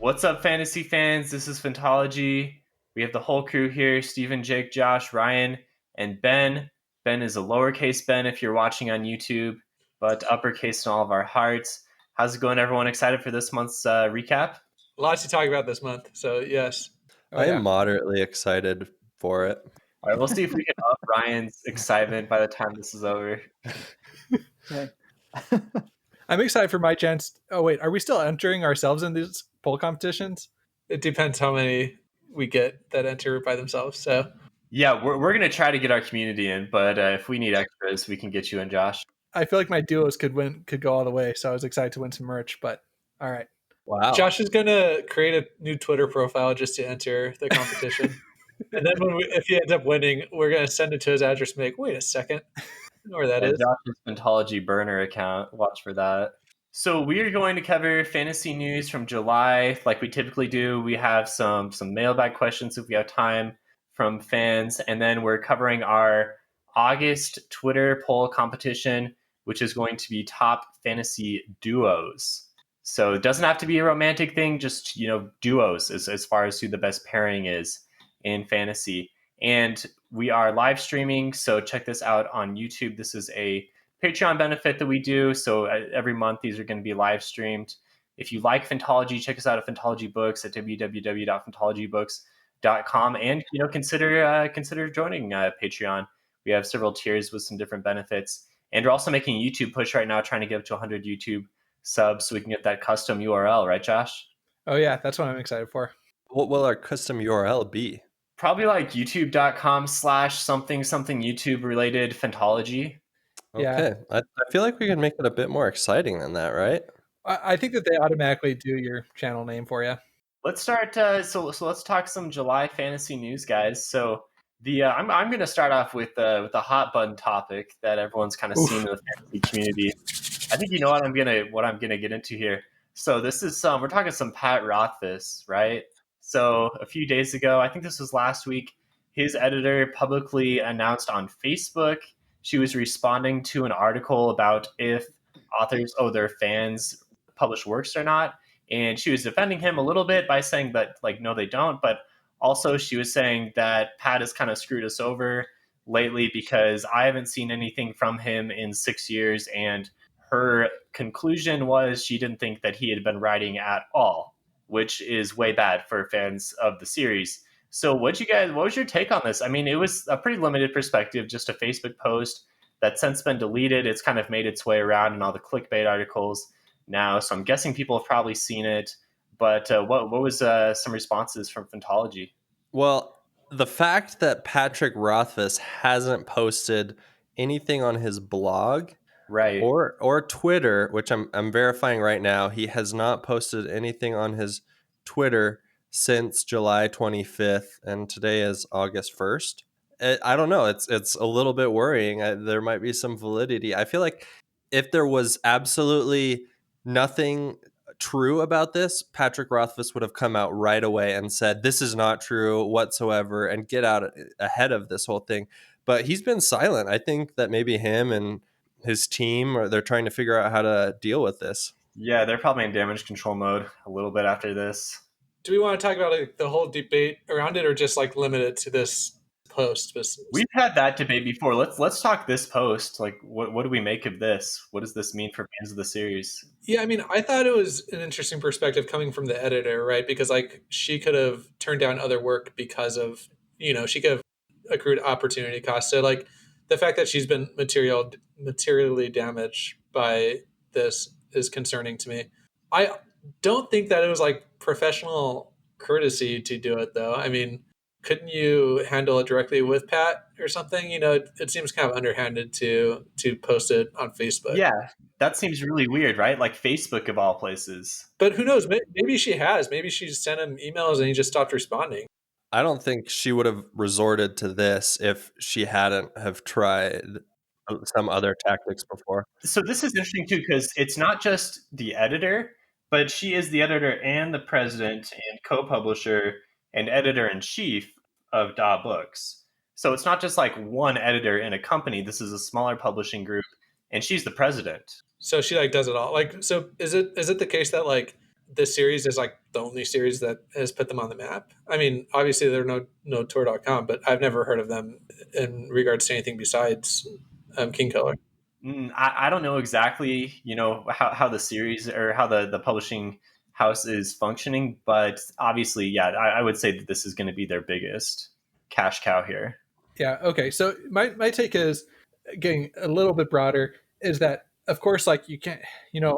What's up, fantasy fans? This is Phantology. We have the whole crew here: Steven, Jake, Josh, Ryan, and Ben. Ben is a lowercase Ben if you're watching on YouTube, but uppercase in all of our hearts. How's it going, everyone? Excited for this month's recap? Lots to talk about this month, so yes. I am moderately excited for it. All right, we'll see if we can up Ryan's excitement by the time this is over. Okay. I'm excited for my chance. Oh, wait, are we still entering ourselves in these poll competitions? It depends how many we get that enter by themselves. So Yeah, we're going to try to get our community in, but if we need extras, we can get you in, Josh. I feel like my duos could go all the way, so I was excited to win some merch, but all right. Wow. Josh is going to create a new Twitter profile just to enter the competition. And then if he ends up winning, we're going to send it to his address and be like, wait a second. I know where that is. Josh's Phantology burner account. Watch for that. So we are going to cover fantasy news from July, like we typically do. We have some mailbag questions if we have time from fans, and then we're covering our August Twitter poll competition, which is going to be top fantasy duos. So it doesn't have to be a romantic thing, just duos as far as who the best pairing is in fantasy. And we are live streaming, so check this out on YouTube. This is a Patreon benefit that we do. So every month, these are going to be live streamed. If you like Phantology, check us out at Phantology Books at www.phantologybooks.com, and consider joining Patreon. We have several tiers with some different benefits, and we're also making a YouTube push right now, trying to get up to 100 YouTube subs so we can get that custom URL, right, Josh? Oh yeah, that's what I'm excited for. What will our custom URL be? Probably like youtube.com/something YouTube related Phantology. Okay. Yeah. I feel like we can make it a bit more exciting than that, right? I think that they automatically do your channel name for you. Let's start. So let's talk some July fantasy news, guys. So I'm going to start off with a hot button topic that everyone's kind of seen in the fantasy community. I think you know what I'm gonna get into here. So this is we're talking some Pat Rothfuss, right? So a few days ago, I think this was last week, his editor publicly announced on Facebook she was responding to an article about if authors owe their fans published works or not. And she was defending him a little bit by saying that, like, no, they don't. But also she was saying that Pat has kind of screwed us over lately because I haven't seen anything from him in 6 years. And her conclusion was she didn't think that he had been writing at all, which is way bad for fans of the series. So what was your take on this? I mean, it was a pretty limited perspective, just a Facebook post that's since been deleted. It's kind of made its way around in all the clickbait articles now. So I'm guessing people have probably seen it. But what was some responses from Phantology? Well, the fact that Patrick Rothfuss hasn't posted anything on his blog, right, or Twitter, which I'm verifying right now, he has not posted anything on his Twitter since July 25th, and today is August 1st. I don't know. It's a little bit worrying. There might be some validity. I feel like if there was absolutely nothing true about this, Patrick Rothfuss would have come out right away and said, this is not true whatsoever, and get out ahead of this whole thing. But he's been silent. I think that maybe him and his team, or they're trying to figure out how to deal with this. Yeah, they're probably in damage control mode a little bit after this. Do we want to talk about the whole debate around it, or just limit it to this post? We've had that debate before. Let's talk this post. Like, what do we make of this? What does this mean for fans of the series? Yeah, I mean, I thought it was an interesting perspective coming from the editor, right? Because she could have turned down other work because of, she could have accrued opportunity cost. So the fact that she's been materially damaged by this is concerning to me. I don't think that it was professional courtesy to do it, though. I mean, couldn't you handle it directly with Pat or something? It seems kind of underhanded to post it on Facebook. Yeah, that seems really weird, right? Like Facebook of all places. But who knows? Maybe she has. Maybe she sent him emails and he just stopped responding. I don't think she would have resorted to this if she hadn't have tried some other tactics before. So this is interesting too, because it's not just the editor, but she is the editor and the president and co-publisher and editor-in-chief of DA Books. So it's not just like one editor in a company. This is a smaller publishing group, and she's the president. So she does it all. So is it the case that this series is like the only series that has put them on the map. I mean, obviously they're no tour.com, but I've never heard of them in regards to anything besides King Killer. I don't know exactly, how the series or how the publishing house is functioning, but obviously, yeah, I would say that this is going to be their biggest cash cow here. Yeah. Okay. So my take is getting a little bit broader is that of course like you can't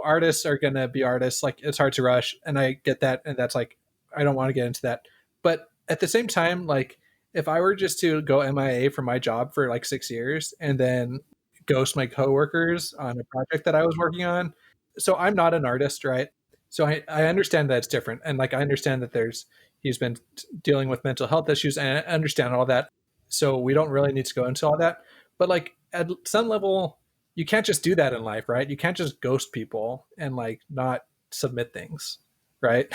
artists are gonna be artists, like it's hard to rush, and I get that, and that's like I don't want to get into that. But at the same time, like if I were just to go MIA from my job for like 6 years and then ghost my coworkers on a project that I was working on, so I'm not an artist, right? So I understand that it's different, and like I understand that he's been dealing with mental health issues, and I understand all that, so we don't really need to go into all that. But like at some level, you can't just do that in life, right? You can't just ghost people and like not submit things, right?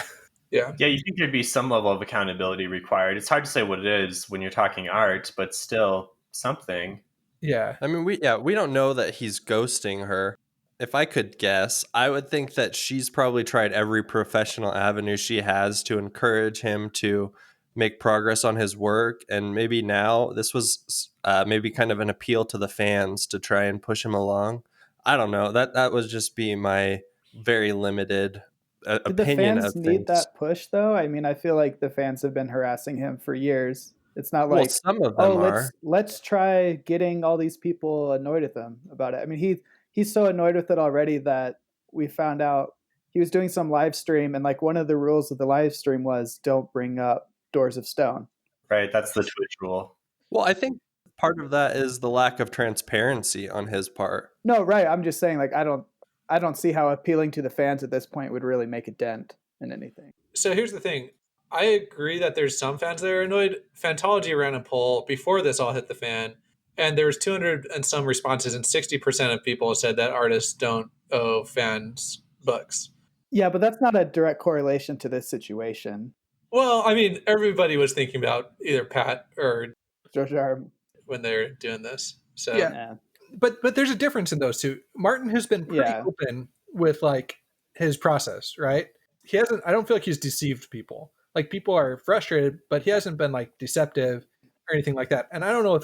Yeah. Yeah, you think there'd be some level of accountability required. It's hard to say what it is when you're talking art, but still something. Yeah. I mean, we don't know that he's ghosting her. If I could guess, I would think that she's probably tried every professional avenue she has to encourage him to make progress on his work. And maybe now this was maybe kind of an appeal to the fans to try and push him along. I don't know. That was just be my very limited Did the opinion fans of need things. that push though? I mean, I feel like the fans have been harassing him for years. It's not Well, like, some of oh, them are. let's try getting all these people annoyed with him about it. I mean, he's so annoyed with it already that we found out he was doing some live stream, and like one of the rules of the live stream was don't bring up Doors of Stone. Right, that's the Twitch rule. Well, I think part of that is the lack of transparency on his part. No, right. I'm just saying, like, I don't see how appealing to the fans at this point would really make a dent in anything. So here's the thing. I agree that there's some fans that are annoyed. Fantology ran a poll before this all hit the fan, and there was 200 and some responses, and 60% of people said that artists don't owe fans books. Yeah, but that's not a direct correlation to this situation. Well, I mean, everybody was thinking about either Pat or George R. when they're doing this. So Yeah. Yeah. But there's a difference in those two. Martin has been pretty Yeah. open with like his process, right? He hasn't. I don't feel like he's deceived people. Like people are frustrated, but he hasn't been like deceptive or anything like that. And I don't know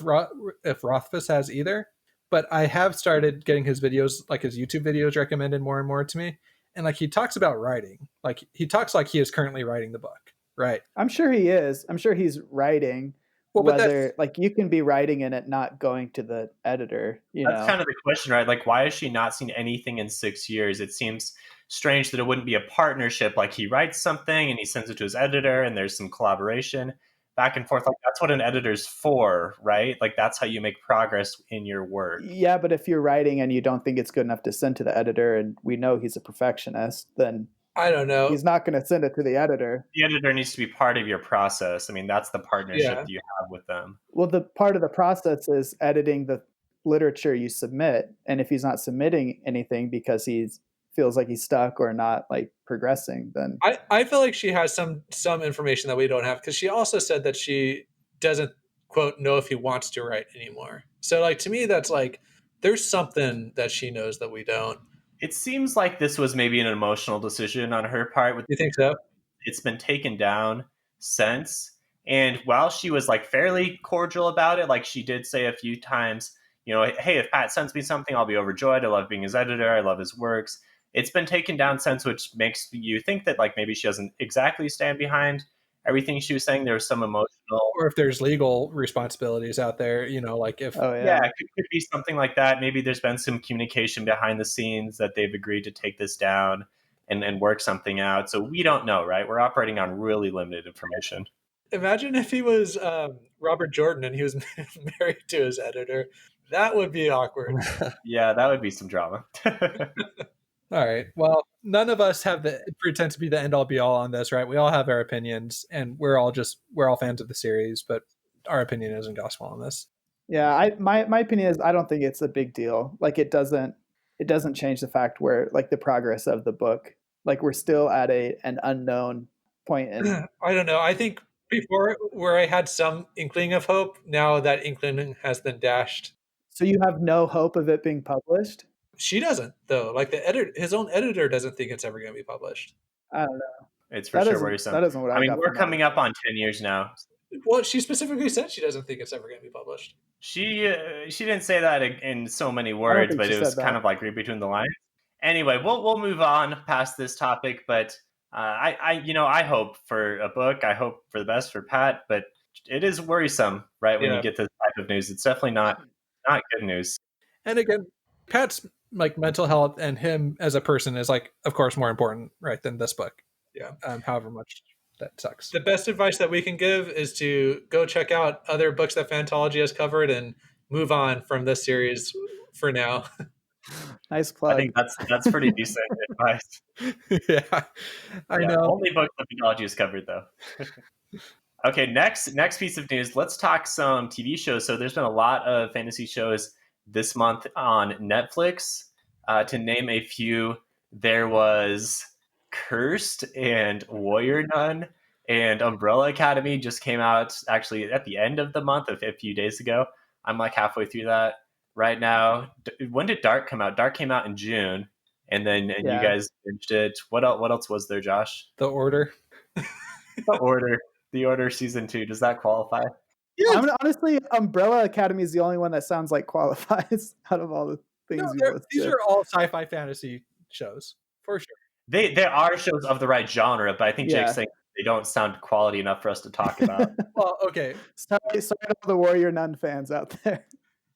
if Rothfuss has either. But I have started getting his videos, like his YouTube videos, recommended more and more to me. And like he talks about writing, like he talks like he is currently writing the book, right? I'm sure he is. I'm sure he's writing. Well, but Whether like you can be writing in it, not going to the editor. That's kind of the question, right? Like, why has she not seen anything in 6 years? It seems strange that it wouldn't be a partnership. Like, he writes something and he sends it to his editor, and there's some collaboration back and forth. Like, that's what an editor's for, right? Like, that's how you make progress in your work. Yeah, but if you're writing and you don't think it's good enough to send to the editor, and we know he's a perfectionist, then I don't know. he's not going to send it to the editor. The editor needs to be part of your process. I mean, that's the partnership Yeah. that you have with them. Well, the part of the process is editing the literature you submit, and if he's not submitting anything because he feels like he's stuck or not like progressing, then I feel like she has some information that we don't have, because she also said that she doesn't, quote, know if he wants to write anymore. So like to me that's like there's something that she knows that we don't. It seems like this was maybe an emotional decision on her part. You think so? It's been taken down since. And while she was like fairly cordial about it, like she did say a few times, hey, if Pat sends me something, I'll be overjoyed. I love being his editor. I love his works. It's been taken down since, which makes you think that like maybe she doesn't exactly stand behind everything she was saying. There was some emotional, Or if there's legal responsibilities out there, like if yeah, it could be something like that. Maybe there's been some communication behind the scenes that they've agreed to take this down and work something out. So we don't know, right? We're operating on really limited information. Imagine if he was Robert Jordan and he was married to his editor. That would be awkward. Yeah, that would be some drama. All right. Well, none of us have pretend to be the end all be all on this, right? We all have our opinions, and we're all fans of the series, but our opinion isn't gospel on this. Yeah, my opinion is I don't think it's a big deal. Like it doesn't change the fact where like the progress of the book. Like we're still at an unknown point in I don't know. I think before where I had some inkling of hope, now that inkling has been dashed. So you have no hope of it being published? She doesn't though. Like his own editor doesn't think it's ever going to be published. I don't know. It's for sure worrisome. That isn't what I I mean, got. we're from coming that. up on 10 years now. Well, she specifically said she doesn't think it's ever going to be published. She didn't say that in so many I don't words, think but she it was said that. kind of like read between the lines. Anyway, we'll move on past this topic, but I hope for a book. I hope for the best for Pat, but it is worrisome, right? When Yeah. you get this type of news, it's definitely not good news. And again, Pat's like mental health and him as a person is like, of course, more important, right, than this book. Yeah. However much that sucks. The best advice that we can give is to go check out other books that Fantology has covered and move on from this series for now. Nice plug. I think that's pretty decent advice. Yeah, I know. Only books that Mythology is covered, though. Okay, next piece of news. Let's talk some TV shows. So there's been a lot of fantasy shows this month on Netflix. To name a few, there was Cursed and Warrior Nun, and Umbrella Academy just came out actually at the end of the month, a few days ago. I'm like halfway through that right now. When did Dark come out? Dark came out in June, and you guys binged it. What else was there, Josh? The Order. The Order season 2. Does that qualify? Yeah. Honestly, Umbrella Academy is the only one that sounds like qualifies out of all the things you listed. These are all sci-fi fantasy shows for sure. There are shows of the right genre, but I think Jake's saying they don't sound quality enough for us to talk about. Well, okay. Sorry to all the Warrior Nun fans out there.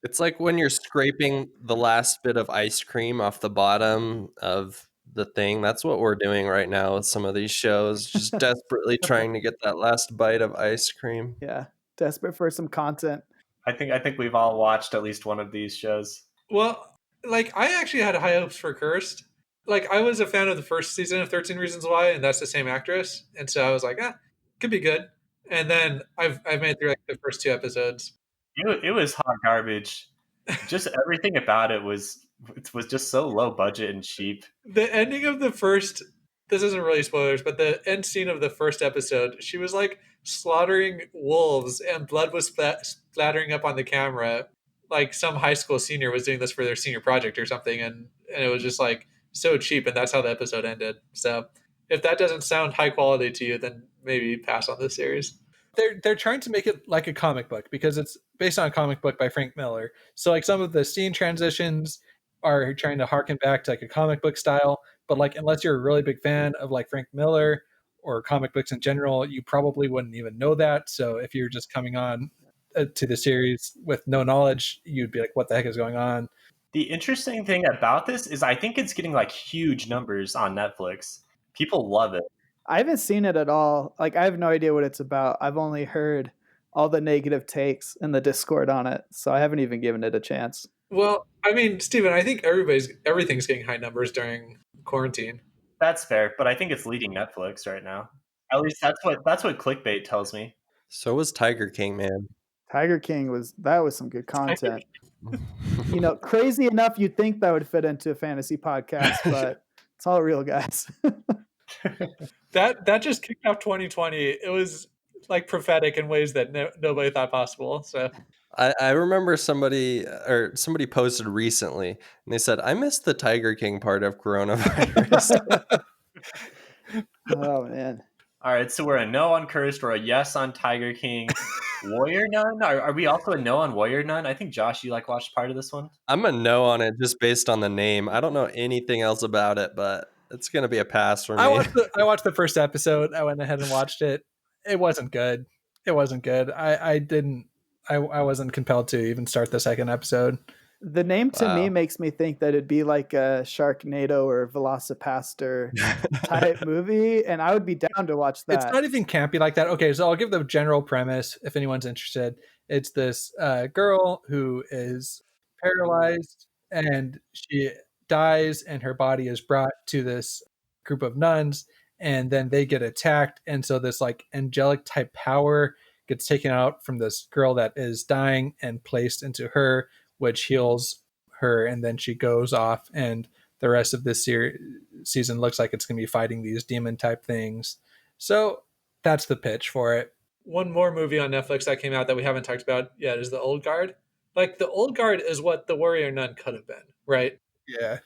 It's like when you're scraping the last bit of ice cream off the bottom of the thing. That's what we're doing right now with some of these shows, just desperately trying to get that last bite of ice cream. Yeah, desperate for some content. I think we've all watched at least one of these shows. Well, like I actually had high hopes for Cursed. Like I was a fan of the first season of 13 Reasons Why, and that's the same actress, and so I was like, could be good. And then I've made it through like the first 2 episodes. It was hot garbage. Just everything about it was just so low budget and cheap. The ending of the first, this isn't really spoilers, but the end scene of the first episode, she was like slaughtering wolves and blood was splattering up on the camera. Like some high school senior was doing this for their senior project or something. And it was just like so cheap. And that's how the episode ended. So if that doesn't sound high quality to you, then maybe pass on this series. They're trying to make it like a comic book because it's based on a comic book by Frank Miller. So like some of the scene transitions are trying to harken back to like a comic book style, but like unless you're a really big fan of like Frank Miller or comic books in general, you probably wouldn't even know that. So if you're just coming on to the series with no knowledge, you'd be like, what the heck is going on? The interesting thing about this is I think it's getting like huge numbers on Netflix. People love it. I haven't seen it at all. Like I have no idea what it's about. I've only heard all the negative takes in the Discord on it, so I haven't even given it a chance. Well, I mean, Steven, I think everything's getting high numbers during quarantine. That's fair, but I think it's leading Netflix right now. At least that's what clickbait tells me. So was Tiger King, man. Tiger King was some good content. You know, crazy enough you'd think that would fit into a fantasy podcast, but it's all real, guys. That just kicked off 2020. It was like prophetic in ways that nobody thought possible. So I remember somebody posted recently and they said, I missed the Tiger King part of coronavirus. Oh man. All right, so we're a no on Cursed, or a yes on Tiger King. Warrior Nun? Are we also a no on Warrior Nun? I think, Josh, you watched part of this one? I'm a no on it just based on the name. I don't know anything else about it, but it's going to be a pass for me. I watched the first episode. I went ahead and watched it. It wasn't good. I wasn't compelled to even start the second episode. The name to me makes me think that it'd be like a Sharknado or Velocipaster type movie, and I would be down to watch that. It's not even campy like that. Okay, so I'll give the general premise if anyone's interested. It's this girl who is paralyzed and she dies, and her body is brought to this group of nuns, and then they get attacked, and so this like angelic type power gets taken out from this girl that is dying and placed into her, which heals her, and then she goes off, and the rest of this season looks like it's going to be fighting these demon type things. So that's the pitch for it. One more movie on Netflix that came out that we haven't talked about yet is The Old Guard. Like, The Old Guard is what The Warrior Nun could have been, right? Yeah.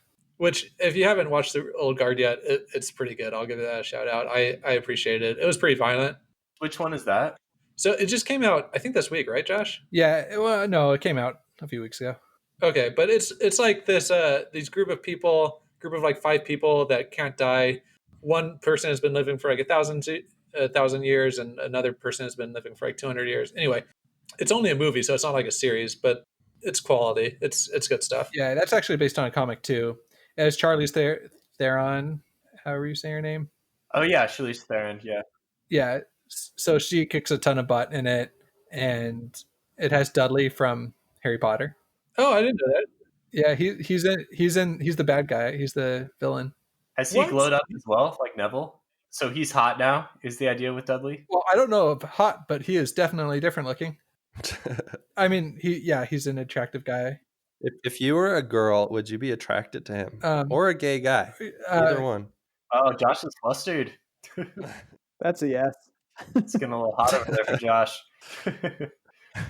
Which, if you haven't watched the Old Guard yet, it's pretty good. I'll give that a shout out. I appreciate it. It was pretty violent. Which one is that? So it just came out, I think, this week, right, Josh? Yeah, well, no, it came out a few weeks ago. Okay, but it's like this these group of like 5 people that can't die. One person has been living for like a thousand years, and another person has been living for like 200 years. Anyway, it's only a movie, so it's not like a series, but it's quality. It's good stuff. Yeah, that's actually based on a comic too. As Charlie's Theron, however you say her name. Oh yeah, Charlize Theron. Yeah. Yeah, so she kicks a ton of butt in it, and it has Dudley from Harry Potter. Oh, I didn't know that. Yeah, he's the bad guy. He's the villain. Has he glowed up as well, like Neville? So he's hot now. Is the idea with Dudley? Well, I don't know if hot, but he is definitely different looking. I mean, he's an attractive guy. If you were a girl, would you be attracted to him or a gay guy? Either one. Oh, Josh is flustered. That's a yes. It's getting a little hot over there for Josh.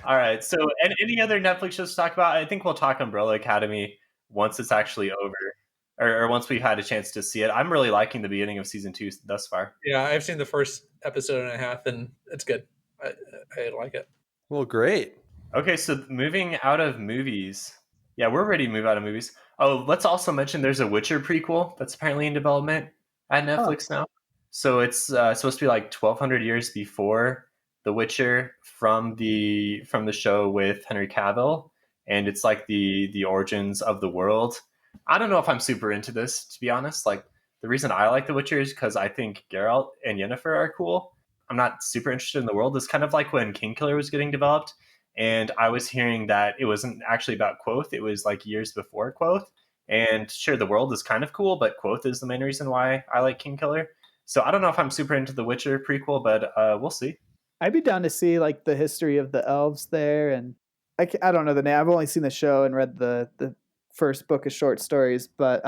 All right. So, and any other Netflix shows to talk about? I think we'll talk Umbrella Academy once it's actually over, or once we've had a chance to see it. I'm really liking the beginning of season 2 thus far. Yeah, I've seen the first episode and a half, and it's good. I like it. Well, great. Okay, so moving out of movies. Yeah, we're ready to move out of movies. Oh, let's also mention there's a Witcher prequel that's apparently in development at Netflix now. So it's supposed to be like 1,200 years before The Witcher from the show with Henry Cavill, and it's like the origins of the world. I don't know if I'm super into this, to be honest. Like, the reason I like The Witcher is because I think Geralt and Yennefer are cool. I'm not super interested in the world. It's kind of like when Kingkiller was getting developed, and I was hearing that it wasn't actually about Quoth. It was like years before Quoth. And sure, the world is kind of cool, but Quoth is the main reason why I like Kingkiller. So I don't know if I'm super into the Witcher prequel, but we'll see. I'd be down to see like the history of the elves there, and I don't know the name. I've only seen the show and read the first book of short stories, but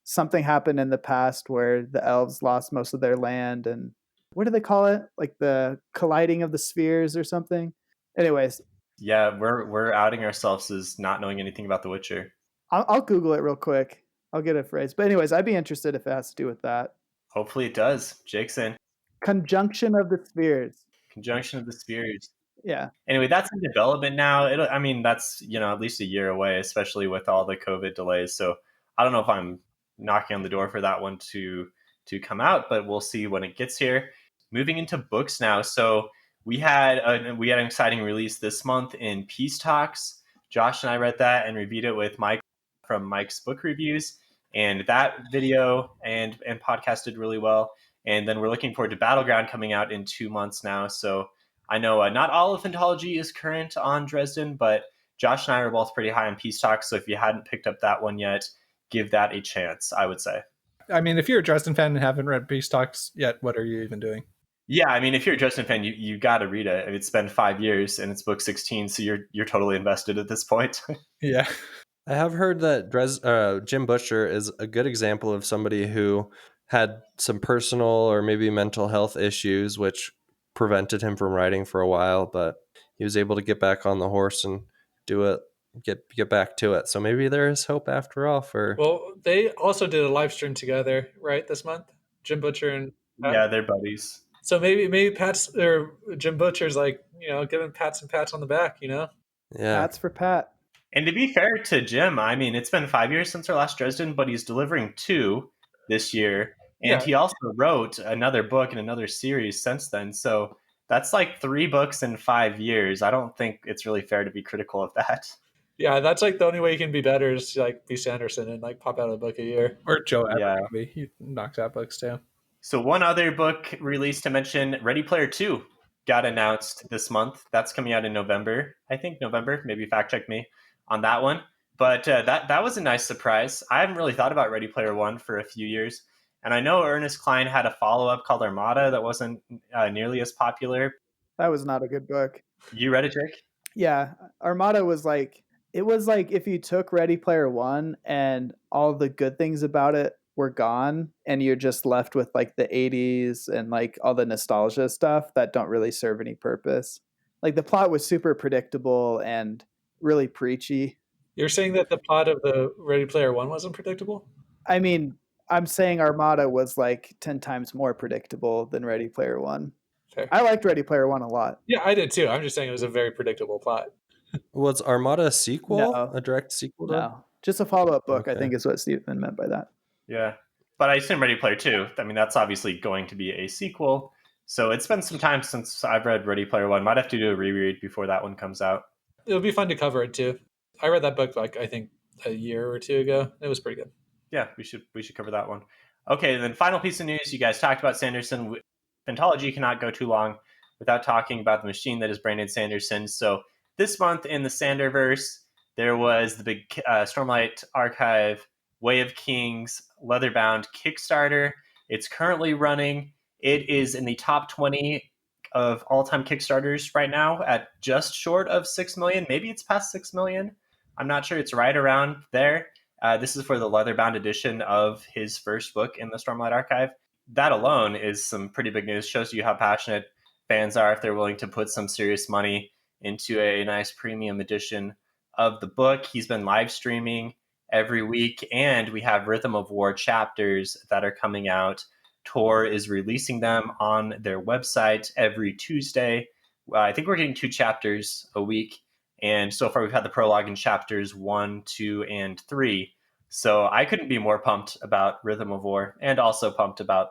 something happened in the past where the elves lost most of their land, and what do they call it? Like the colliding of the spheres or something. Anyways, yeah, we're outing ourselves as not knowing anything about The Witcher. I'll Google it real quick. I'll get a phrase. But anyways, I'd be interested if it has to do with that. Hopefully it does. Jake's in. Conjunction of the spheres. Conjunction of the spheres. Yeah. Anyway, that's in development now. I mean, that's, at least a year away, especially with all the COVID delays. So I don't know if I'm knocking on the door for that one to come out, but we'll see when it gets here. Moving into books now. So we had an exciting release this month in Peace Talks. Josh and I read that and reviewed it with Mike from Mike's Book Reviews. And that video and podcast did really well. And then we're looking forward to Battleground coming out in 2 months now. So I know not all of Phantology is current on Dresden, but Josh and I are both pretty high on Peace Talks. So if you hadn't picked up that one yet, give that a chance, I would say. I mean, if you're a Dresden fan and haven't read Peace Talks yet, what are you even doing? Yeah, I mean, if you're a Dresden fan, you got to read it. It's been 5 years and it's book 16, so you're totally invested at this point. Yeah. I have heard that Jim Butcher is a good example of somebody who had some personal or maybe mental health issues, which prevented him from writing for a while, but he was able to get back on the horse and do it, get back to it. So maybe there is hope after all for... Well, they also did a live stream together, right, this month? Jim Butcher and Pat? Yeah, they're buddies. So maybe Pat's or Jim Butcher's like, giving Pat some pats on the back, Yeah. Pats for Pat. And to be fair to Jim, I mean, it's been 5 years since our last Dresden, but he's delivering 2 this year. And he also wrote another book and another series since then. So that's like 3 books in 5 years. I don't think it's really fair to be critical of that. Yeah, that's like the only way you can be better is like be Sanderson and like pop out a book a year. Or Joe Yeah. Abercrombie. He knocks out books too. So one other book released to mention, Ready Player 2 got announced this month. That's coming out in November. I think November. Maybe fact check me on that one. But that was a nice surprise. I haven't really thought about Ready Player 1 for a few years. And I know Ernest Cline had a follow-up called Armada that wasn't nearly as popular. That was not a good book. You read it, Jake? Yeah. Armada was like, it was like if you took Ready Player 1 and all the good things about it were gone and you're just left with like the 80s and like all the nostalgia stuff that don't really serve any purpose. Like the plot was super predictable and really preachy. You're saying that the plot of the Ready Player 1 wasn't predictable? I mean, I'm saying Armada was like 10 times more predictable than Ready Player One. Fair. I liked Ready Player One a lot. Yeah, I did too. I'm just saying it was a very predictable plot. Was Armada a sequel? No. A direct sequel? No, just a follow-up book. I Okay. think is what Stephen meant by that. Yeah, but I assume Ready Player Two. I mean, that's obviously going to be a sequel. So it's been some time since I've read Ready Player One. Might have to do a reread before that one comes out. It would be fun to cover it too. I read that book like I think a year or two ago. It was pretty good. Yeah, we should cover that one. Okay, then final piece of news. You guys talked about Sanderson. Phantology cannot go too long without talking about the machine that is Brandon Sanderson. So this month in the Sanderverse, there was the big Stormlight Archive Way of Kings leatherbound Kickstarter. It's currently running. It is in the top 20 of all-time Kickstarters right now at just short of 6 million. Maybe it's past 6 million. I'm not sure. It's right around there. This is for the leatherbound edition of his first book in the Stormlight Archive. That alone is some pretty big news. Shows you how passionate fans are if they're willing to put some serious money into a nice premium edition of the book. He's been live streaming every week, and we have Rhythm of War chapters that are coming out. Tor is releasing them on their website every Tuesday. I think we're getting 2 chapters a week. And so far, we've had the prologue in chapters 1, 2, and 3. So I couldn't be more pumped about Rhythm of War, and also pumped about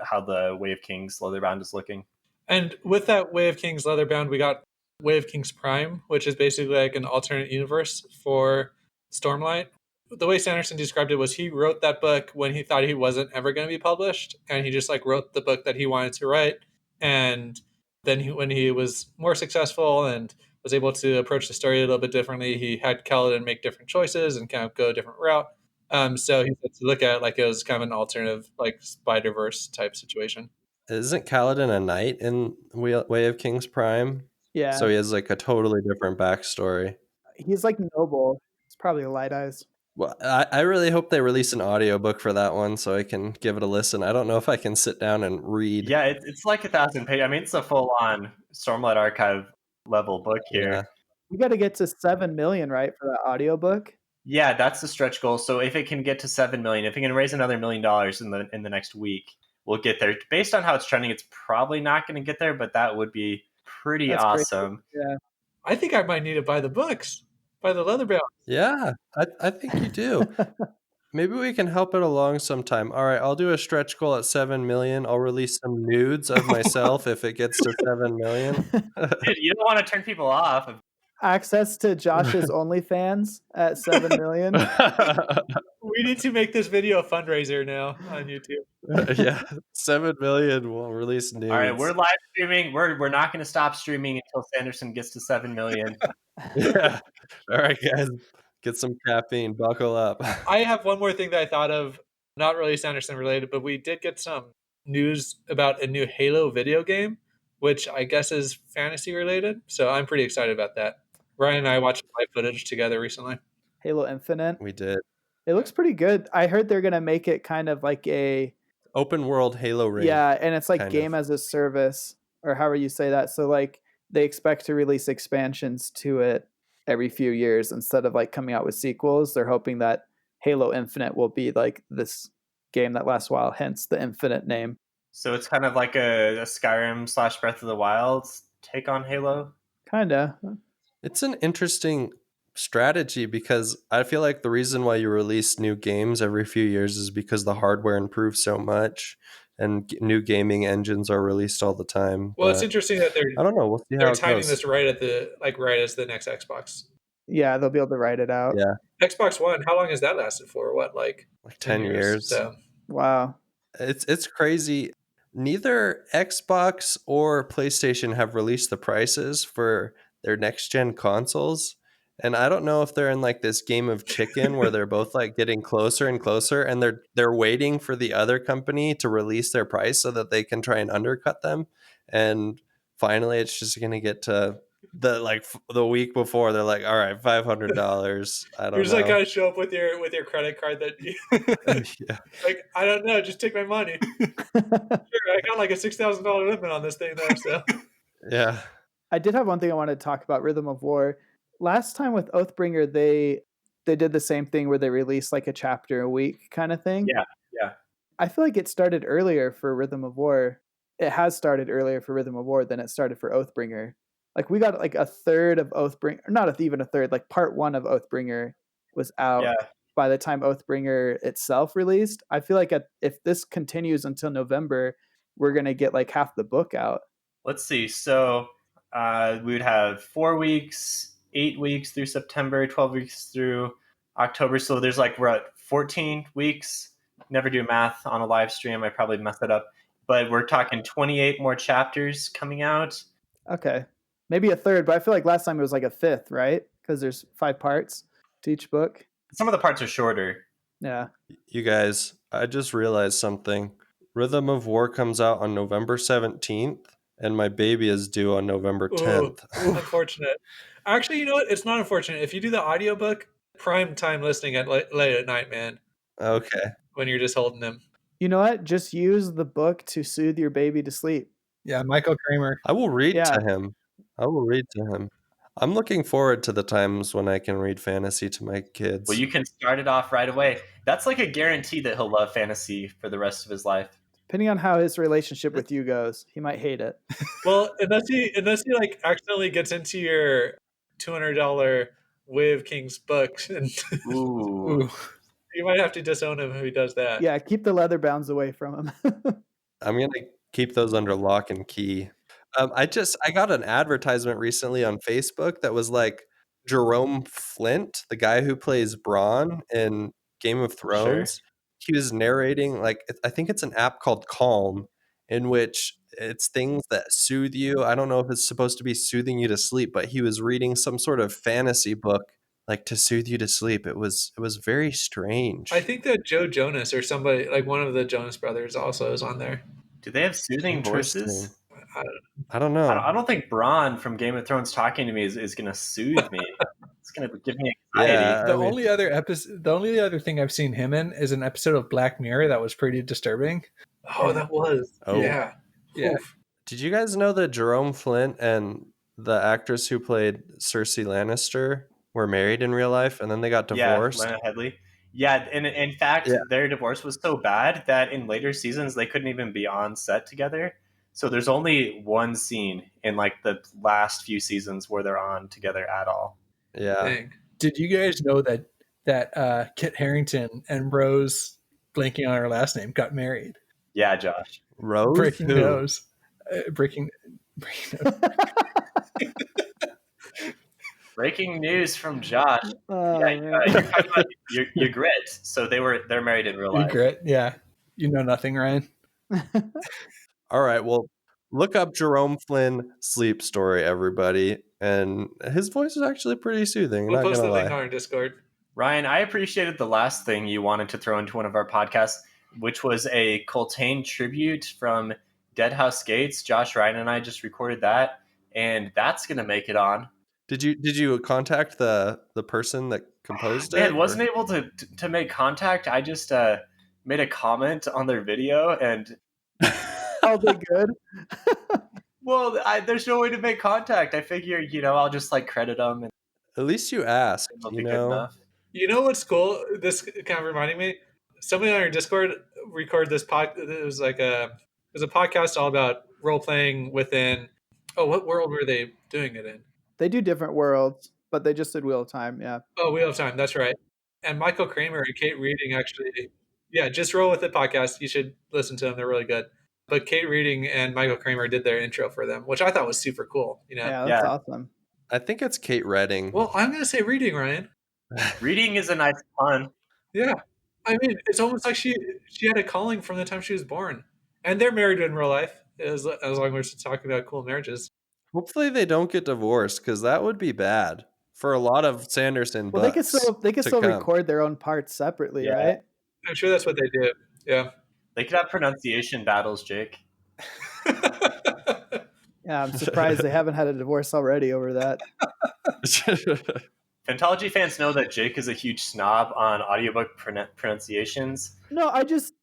how the Way of Kings leatherbound is looking. And with that Way of Kings leatherbound, we got Way of Kings Prime, which is basically like an alternate universe for Stormlight. The way Sanderson described it was he wrote that book when he thought he wasn't ever going to be published, and he just like wrote the book that he wanted to write. And then when he was more successful and was able to approach the story a little bit differently, he had Kaladin make different choices and kind of go a different route. So he said to look at it like it was kind of an alternative, like Spider-Verse type situation. Isn't Kaladin a knight in Way of Kings Prime? Yeah. So he has like a totally different backstory. He's like noble. It's probably a Light Eyes. Well, I really hope they release an audiobook for that one so I can give it a listen. I don't know if I can sit down and read. Yeah, it's like 1,000 pages. I mean, it's a full-on Stormlight Archive level book here. Yeah. We got to get to 7 million, right, for that audiobook? Yeah, that's the stretch goal. So if it can get to 7 million, if it can raise another $1 million in the next week, we'll get there. Based on how it's trending, it's probably not going to get there, but that would be pretty That's awesome. crazy. Yeah. I think I might need to buy the books, buy the leatherbound. Yeah, I think you do. Maybe we can help it along sometime. All right, I'll do a stretch goal at 7 million. I'll release some nudes of myself if it gets to 7 million. Dude, you don't want to turn people off. Access to Josh's OnlyFans at 7 million. We need to make this video a fundraiser now on YouTube. Yeah, 7 million. We'll release nudes. All right, we're live streaming. We're not going to stop streaming until Sanderson gets to 7 million. Yeah. All right, guys, get some caffeine. Buckle up. I have one more thing that I thought of, not really Sanderson related, but we did get some news about a new Halo video game, which I guess is fantasy related. So I'm pretty excited about that. Ryan and I watched live footage together recently. Halo Infinite. We did. It looks pretty good. I heard they're going to make it kind of like a Open world Halo ring. Yeah, and it's like kind game of. as a service, or however you say that. So like they expect to release expansions to it every few years instead of like coming out with sequels. They're hoping that Halo Infinite will be like this game that lasts a while, hence the Infinite name. So it's kind of like a Skyrim / Breath of the Wild take on Halo. Kinda. It's an interesting strategy because I feel like the reason why you release new games every few years is because the hardware improves so much and new gaming engines are released all the time. Well, But it's interesting that I don't know. We'll see how they're it timing goes. this right at the right as the next Xbox. Yeah, they'll be able to write it out. Yeah. Xbox One, how long has that lasted for? What, like 10 years. So Wow. It's crazy. Neither Xbox or PlayStation have released the prices for their next gen consoles. And I don't know if they're in like this game of chicken where they're both like getting closer and closer and they're waiting for the other company to release their price so that they can try and undercut them. And finally it's just going to get to the week before they're like, all right, $500. I don't you're just know. like gotta show up with your credit card that you Yeah. like, I don't know, just take my money. Sure, I got like a $6,000 limit on this thing though, so Yeah. I did have one thing I wanted to talk about, Rhythm of War. Last time with Oathbringer, they they did the same thing where they released like a chapter a week kind of thing. Yeah. I feel like it started earlier for Rhythm of War. It has started earlier for Rhythm of War than it started for Oathbringer. Like we got like a third of Oathbringer, not even a third, like part 1 of Oathbringer was out Yeah. by the time Oathbringer itself released. I feel like if this continues until November, we're going to get like half the book out. Let's see. So we would have 4 weeks, 8 weeks through September, 12 weeks through October. So there's like, we're at 14 weeks. Never do math on a live stream. I probably mess it up. But we're talking 28 more chapters coming out. Okay. Maybe a third, but I feel like last time it was like a fifth, right? Because there's 5 parts to each book. Some of the parts are shorter. Yeah. You guys, I just realized something. Rhythm of War comes out on November 17th, and my baby is due on November 10th. Unfortunate. Actually, you know what? It's not unfortunate. If you do the audiobook, prime time listening at late at night, man, Okay. when you're just holding him. You know what? Just use the book to soothe your baby to sleep. Yeah, Michael Kramer. I will read Yeah. to him. I'm looking forward to the times when I can read fantasy to my kids. Well, you can start it off right away. That's like a guarantee that he'll love fantasy for the rest of his life. Depending on how his relationship with you goes, he might hate it. Well, unless he like accidentally gets into your $200 Wave Kings books, and Ooh. you might have to disown him if he does that. Yeah, keep the leather bounds away from him. I'm going to keep those under lock and key. I got an advertisement recently on Facebook that was like Jerome Flint, the guy who plays Bronn in Game of Thrones. He was narrating, like, I think it's an app called Calm, in which it's things that soothe you. I don't know if it's supposed to be soothing you to sleep, but he was reading some sort of fantasy book, like, to soothe you to sleep. It was very strange. I think that Joe Jonas or somebody like one of the Jonas brothers also is on there. Do they have soothing Interesting. voices? I don't know. I don't think Bronn from Game of Thrones talking to me is going to soothe me. It's going to give me anxiety. Yeah. The only other thing I've seen him in is an episode of Black Mirror that was pretty disturbing. Oh, that was. Oh. Yeah. Yeah. Oof. Did you guys know that Jerome Flint and the actress who played Cersei Lannister were married in real life, and then they got divorced? Yeah, Lena Headey. Yeah, and in fact, Yeah. their divorce was so bad that in later seasons they couldn't even be on set together. So there's only one scene in like the last few seasons where they're on together at all. Yeah. Dang. Did you guys know that Kit Harington and Rose, blanking on her last name, got married? Yeah, Josh. Rose? Breaking Who? news. Breaking news. Breaking news from Josh. Oh, Yeah, man. you're talking about your grit. So they're married in real life. Regret. Yeah. You know nothing, Ryan. All right, well, look up Jerome Flynn sleep story, everybody. And his voice is actually pretty soothing, We'll not post gonna the link lie. on our Discord. Ryan, I appreciated the last thing you wanted to throw into one of our podcasts, which was a Coltane tribute from Deadhouse Gates. Josh, Ryan, and I just recorded that, and that's gonna make it on. Did you contact the person that composed it? Man, wasn't able to make contact. I just made a comment on their video, and Are they good? well, there's no way to make contact. I figure, I'll just like credit them, and At least you asked, it'll you be good know. enough. You know what's cool? This kind of reminding me. Somebody on our Discord recorded this It was a podcast all about role playing within. Oh, what world were they doing it in? They do different worlds, but they just did Wheel of Time. Yeah. Oh, Wheel of Time. That's right. And Michael Kramer and Kate Reading actually. Yeah, just roll with the podcast. You should listen to them. They're really good. But Kate Reading and Michael Kramer did their intro for them, which I thought was super cool. Yeah, that's awesome. I think it's Kate Redding. Well, I'm going to say Reading, Ryan. Reading is a nice pun. Yeah. I mean, it's almost like she had a calling from the time she was born. And they're married in real life, as long as we're talking about cool marriages. Hopefully they don't get divorced, because that would be bad for a lot of Sanderson Well, butts they could to still come. record their own parts separately, Yeah. right? I'm sure that's what they do. Yeah. They could have pronunciation battles, Jake. Yeah, I'm surprised they haven't had a divorce already over that. Phantology fans know that Jake is a huge snob on audiobook pronunciations. No, I just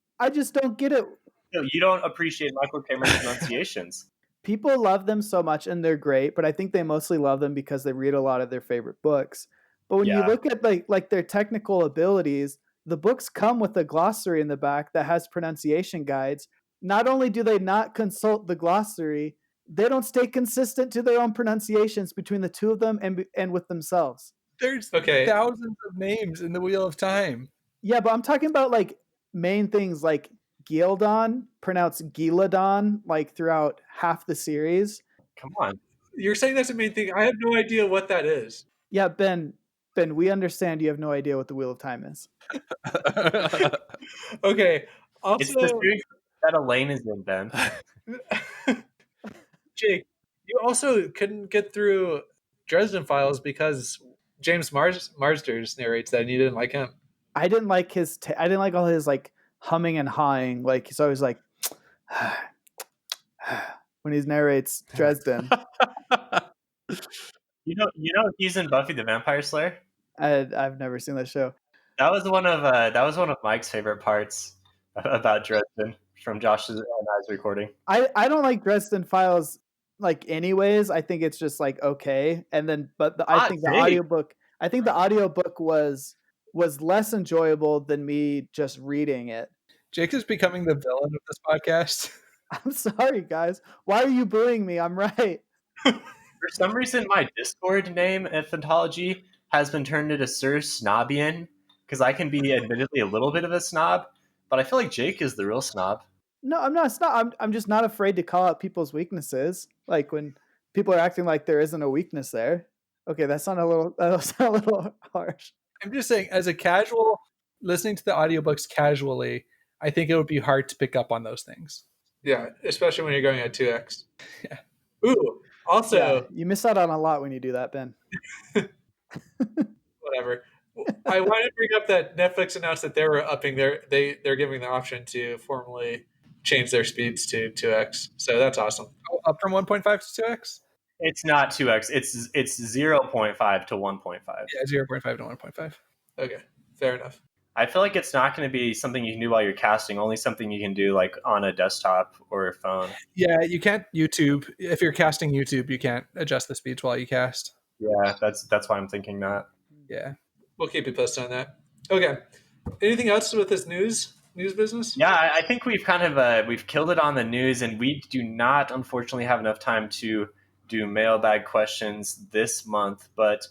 don't get it. No, you don't appreciate Michael Kramer's pronunciations. People love them so much and they're great, but I think they mostly love them because they read a lot of their favorite books. But when you Yeah. look at like their technical abilities, the books come with a glossary in the back that has pronunciation guides. Not only do they not consult the glossary, they don't stay consistent to their own pronunciations between the two of them and with themselves. There's Okay. thousands of names in the Wheel of Time. Yeah, but I'm talking about like main things like Gildon, pronounced Giladon, like throughout half the series. Come on. You're saying that's the main thing. I have no idea what that is. Yeah, Ben, we understand you have no idea what the Wheel of Time is. Okay. It's the Also, series that Elaine is in, Ben. Jake, you also couldn't get through Dresden Files because James Marsters narrates that and you didn't like him. I didn't like I didn't like all his like humming and hawing. Like he's always like when he narrates Dresden. You know he's in Buffy the Vampire Slayer. I've never seen that show. That was one of Mike's favorite parts about Dresden from Josh's and I's recording. I don't like Dresden Files like anyways. I think it's just like okay. And then I think the audiobook was less enjoyable than me just reading it. Jake is becoming the villain of this podcast. I'm sorry, guys. Why are you booing me? I'm right. For some reason, my Discord name at Phantology has been turned into Sir Snobian, because I can be admittedly a little bit of a snob, but I feel like Jake is the real snob. No, I'm not. It's not. I'm just not afraid to call out people's weaknesses. Like when people are acting like there isn't a weakness there. Okay, that sounded a little harsh. I'm just saying, as a casual listening to the audiobooks casually, I think it would be hard to pick up on those things. Yeah, especially when you're going at 2x. Yeah. Ooh, also, Yeah, you miss out on a lot when you do that, Ben. whatever. I wanted to bring up that Netflix announced that they were upping they're giving the option to formally change their speeds to 2x. So that's awesome. Oh, up from 1.5 to 2x? It's not 2x. It's 0.5 to 1.5. Yeah, 0.5 to 1.5. Okay, fair enough. I feel like it's not going to be something you can do while you're casting. Only something you can do like on a desktop or a phone. Yeah, you can't YouTube. If you're casting YouTube, you can't adjust the speeds while you cast. Yeah, that's why I'm thinking that. Yeah. We'll keep you posted on that. Okay. Anything else with this news business? Yeah, I think we've kind of we've killed it on the news, and we do not, unfortunately, have enough time to do mailbag questions this month. But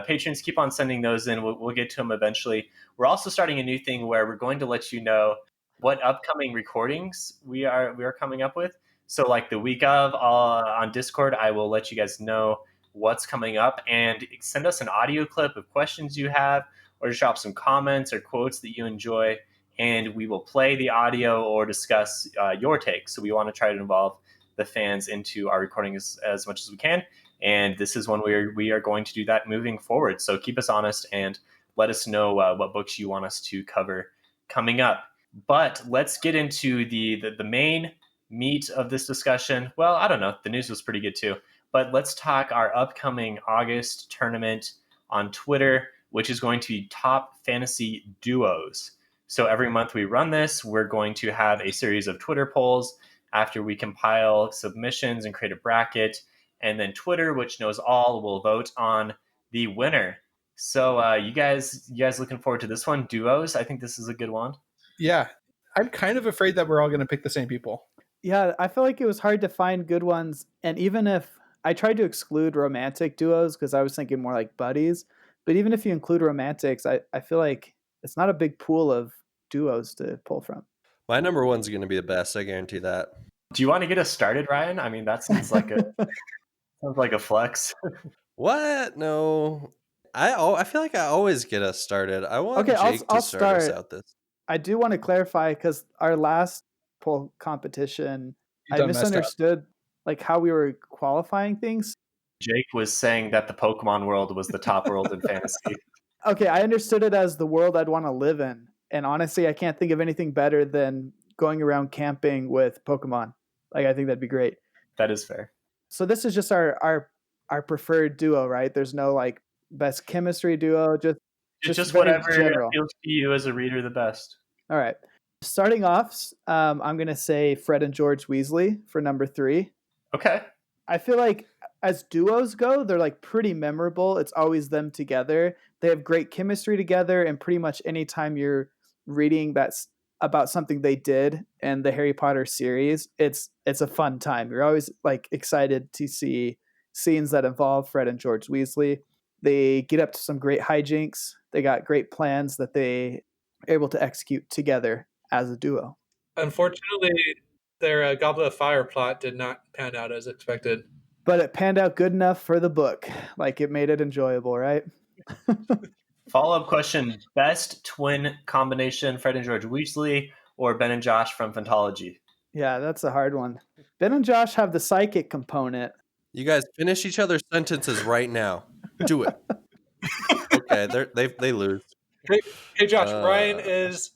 patrons, keep on sending those in. We'll get to them eventually. We're also starting a new thing where we're going to let you know what upcoming recordings we are coming up with. So, like the week of on Discord, I will let you guys know what's coming up, and send us an audio clip of questions you have, or just drop some comments or quotes that you enjoy, and we will play the audio or discuss your takes. So we want to try to involve the fans into our recordings as much as we can, and this is when we are going to do that moving forward. So keep us honest and let us know what books you want us to cover coming up. But let's get into the main meat of this discussion. Well, I don't know. The news was pretty good too. But let's talk our upcoming August tournament on Twitter, which is going to be Top Fantasy Duos. So every month we run this, we're going to have a series of Twitter polls after we compile submissions and create a bracket. And then Twitter, which knows all, will vote on the winner. So you guys looking forward to this one? Duos? I think this is a good one. Yeah. I'm kind of afraid that we're all going to pick the same people. Yeah, I feel like it was hard to find good ones. And even if I tried to exclude romantic duos because I was thinking more like buddies. But even if you include romantics, I feel like it's not a big pool of duos to pull from. My number one's going to be the best. I guarantee that. Do you want to get us started, Ryan? I mean, that sounds like a flex. What? No. I feel like I always get us started. I want Okay, Jake I'll to start us out this. I do want to clarify because our last poll competition, You I done messed up. misunderstood like how we were qualifying things. Jake was saying that the Pokemon world was the top world in fantasy. Okay, I understood it as the world I'd want to live in. And honestly, I can't think of anything better than going around camping with Pokemon. Like, I think that'd be great. That is fair. So this is just our preferred duo, right? There's no like best chemistry duo, Just very whatever general. feels to you as a reader the best. All right. Starting off, I'm going to say Fred and George Weasley for number 3. Okay. I feel like as duos go, they're like pretty memorable. It's always them together. They have great chemistry together, and pretty much anytime you're reading that's about something they did in the Harry Potter series, it's a fun time. You're always like excited to see scenes that involve Fred and George Weasley. They get up to some great hijinks. They got great plans that they are able to execute together as a duo. Unfortunately, their Goblet of Fire plot did not pan out as expected. But it panned out good enough for the book. Like it made it enjoyable, right? Follow-up question: best twin combination, Fred and George Weasley or Ben and Josh from Phantology? Yeah, that's a hard one. Ben and Josh have the psychic component. You guys finish each other's sentences right now. Do it. Okay, they lose. Hey Josh, Ryan is.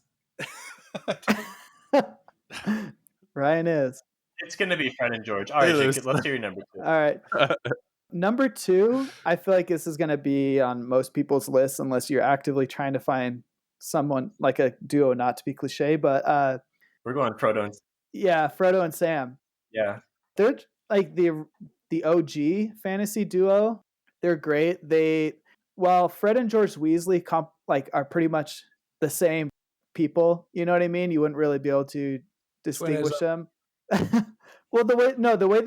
Ryan is. It's going to be Fred and George. All right, Jake, let's hear your number 2. All right. Number 2, I feel like this is going to be on most people's lists unless you're actively trying to find someone like a duo, not to be cliche, but we're going Frodo and Frodo and Sam. Yeah. They're like the OG fantasy duo. They're great. While Fred and George Weasley are pretty much the same people, you know what I mean? You wouldn't really be able to distinguish them. Well, the way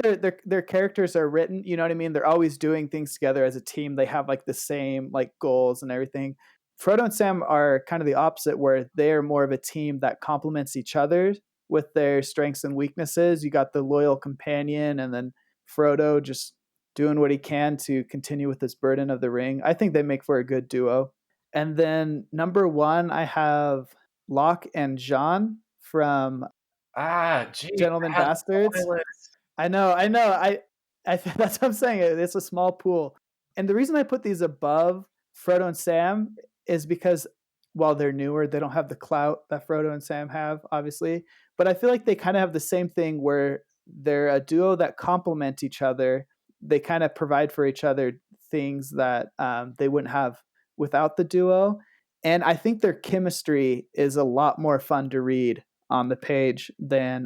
their characters are written, you know what I mean? They're always doing things together as a team. They have like the same like goals and everything. Frodo and Sam are kind of the opposite, where they're more of a team that complements each other with their strengths and weaknesses. You got the loyal companion, and then Frodo just doing what he can to continue with this burden of the ring. I think they make for a good duo. And then number 1, I have Locke and John from Gentlemen Bastards. I know. I that's what I'm saying. It's a small pool. And the reason I put these above Frodo and Sam is because while they're newer, they don't have the clout that Frodo and Sam have, obviously. But I feel like they kind of have the same thing where they're a duo that complement each other. They kind of provide for each other things that they wouldn't have without the duo. And I think their chemistry is a lot more fun to read on the page than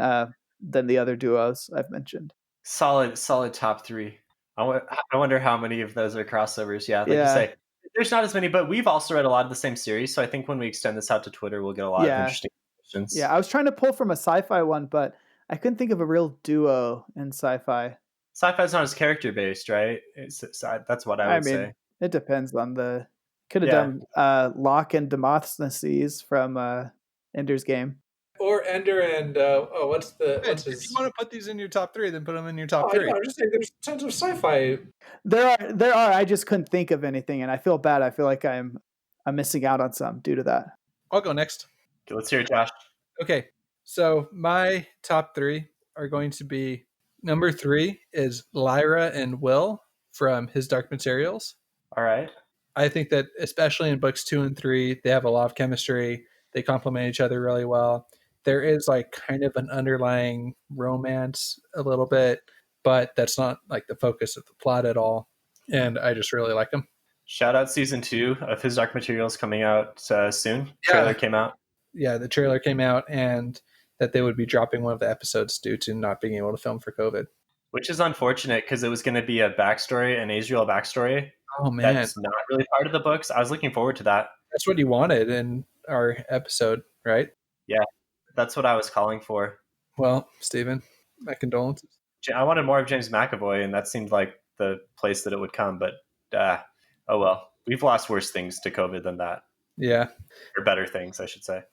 the other duos I've mentioned. Solid top 3. I wonder how many of those are crossovers. Yeah, like you say, there's not as many, but we've also read a lot of the same series. So I think when we extend this out to Twitter, we'll get a lot of interesting questions. Yeah, I was trying to pull from a sci-fi one, but I couldn't think of a real duo in sci-fi. Sci-fi is not as character based, right? That's what I would say. It depends on the. Could have done Locke and Demosthenes from Ender's Game. Or Ender and what's If you want to put these in your top 3, then put them in your top 3. I'm just saying there's tons of sci-fi. There are. I just couldn't think of anything, and I feel bad. I feel like I'm missing out on some due to that. I'll go next. Okay, let's hear it, Josh. Okay, so my top 3 are going to be number 3 is Lyra and Will from His Dark Materials. All right. I think that especially in books 2 and 3, they have a lot of chemistry. They complement each other really well. There is like kind of an underlying romance a little bit, but that's not like the focus of the plot at all. And I just really like them. Shout out season 2 of His Dark Materials coming out soon. Trailer came out. Yeah, the trailer came out, and that they would be dropping one of the episodes due to not being able to film for COVID. Which is unfortunate because it was going to be a backstory, an Asriel backstory. Oh, man. That's not really part of the books. I was looking forward to that. That's what you wanted in our episode, right? Yeah, that's what I was calling for. Well, Stephen, my condolences. I wanted more of James McAvoy, and that seemed like the place that it would come. But, oh well. We've lost worse things to COVID than that. Yeah. Or better things, I should say.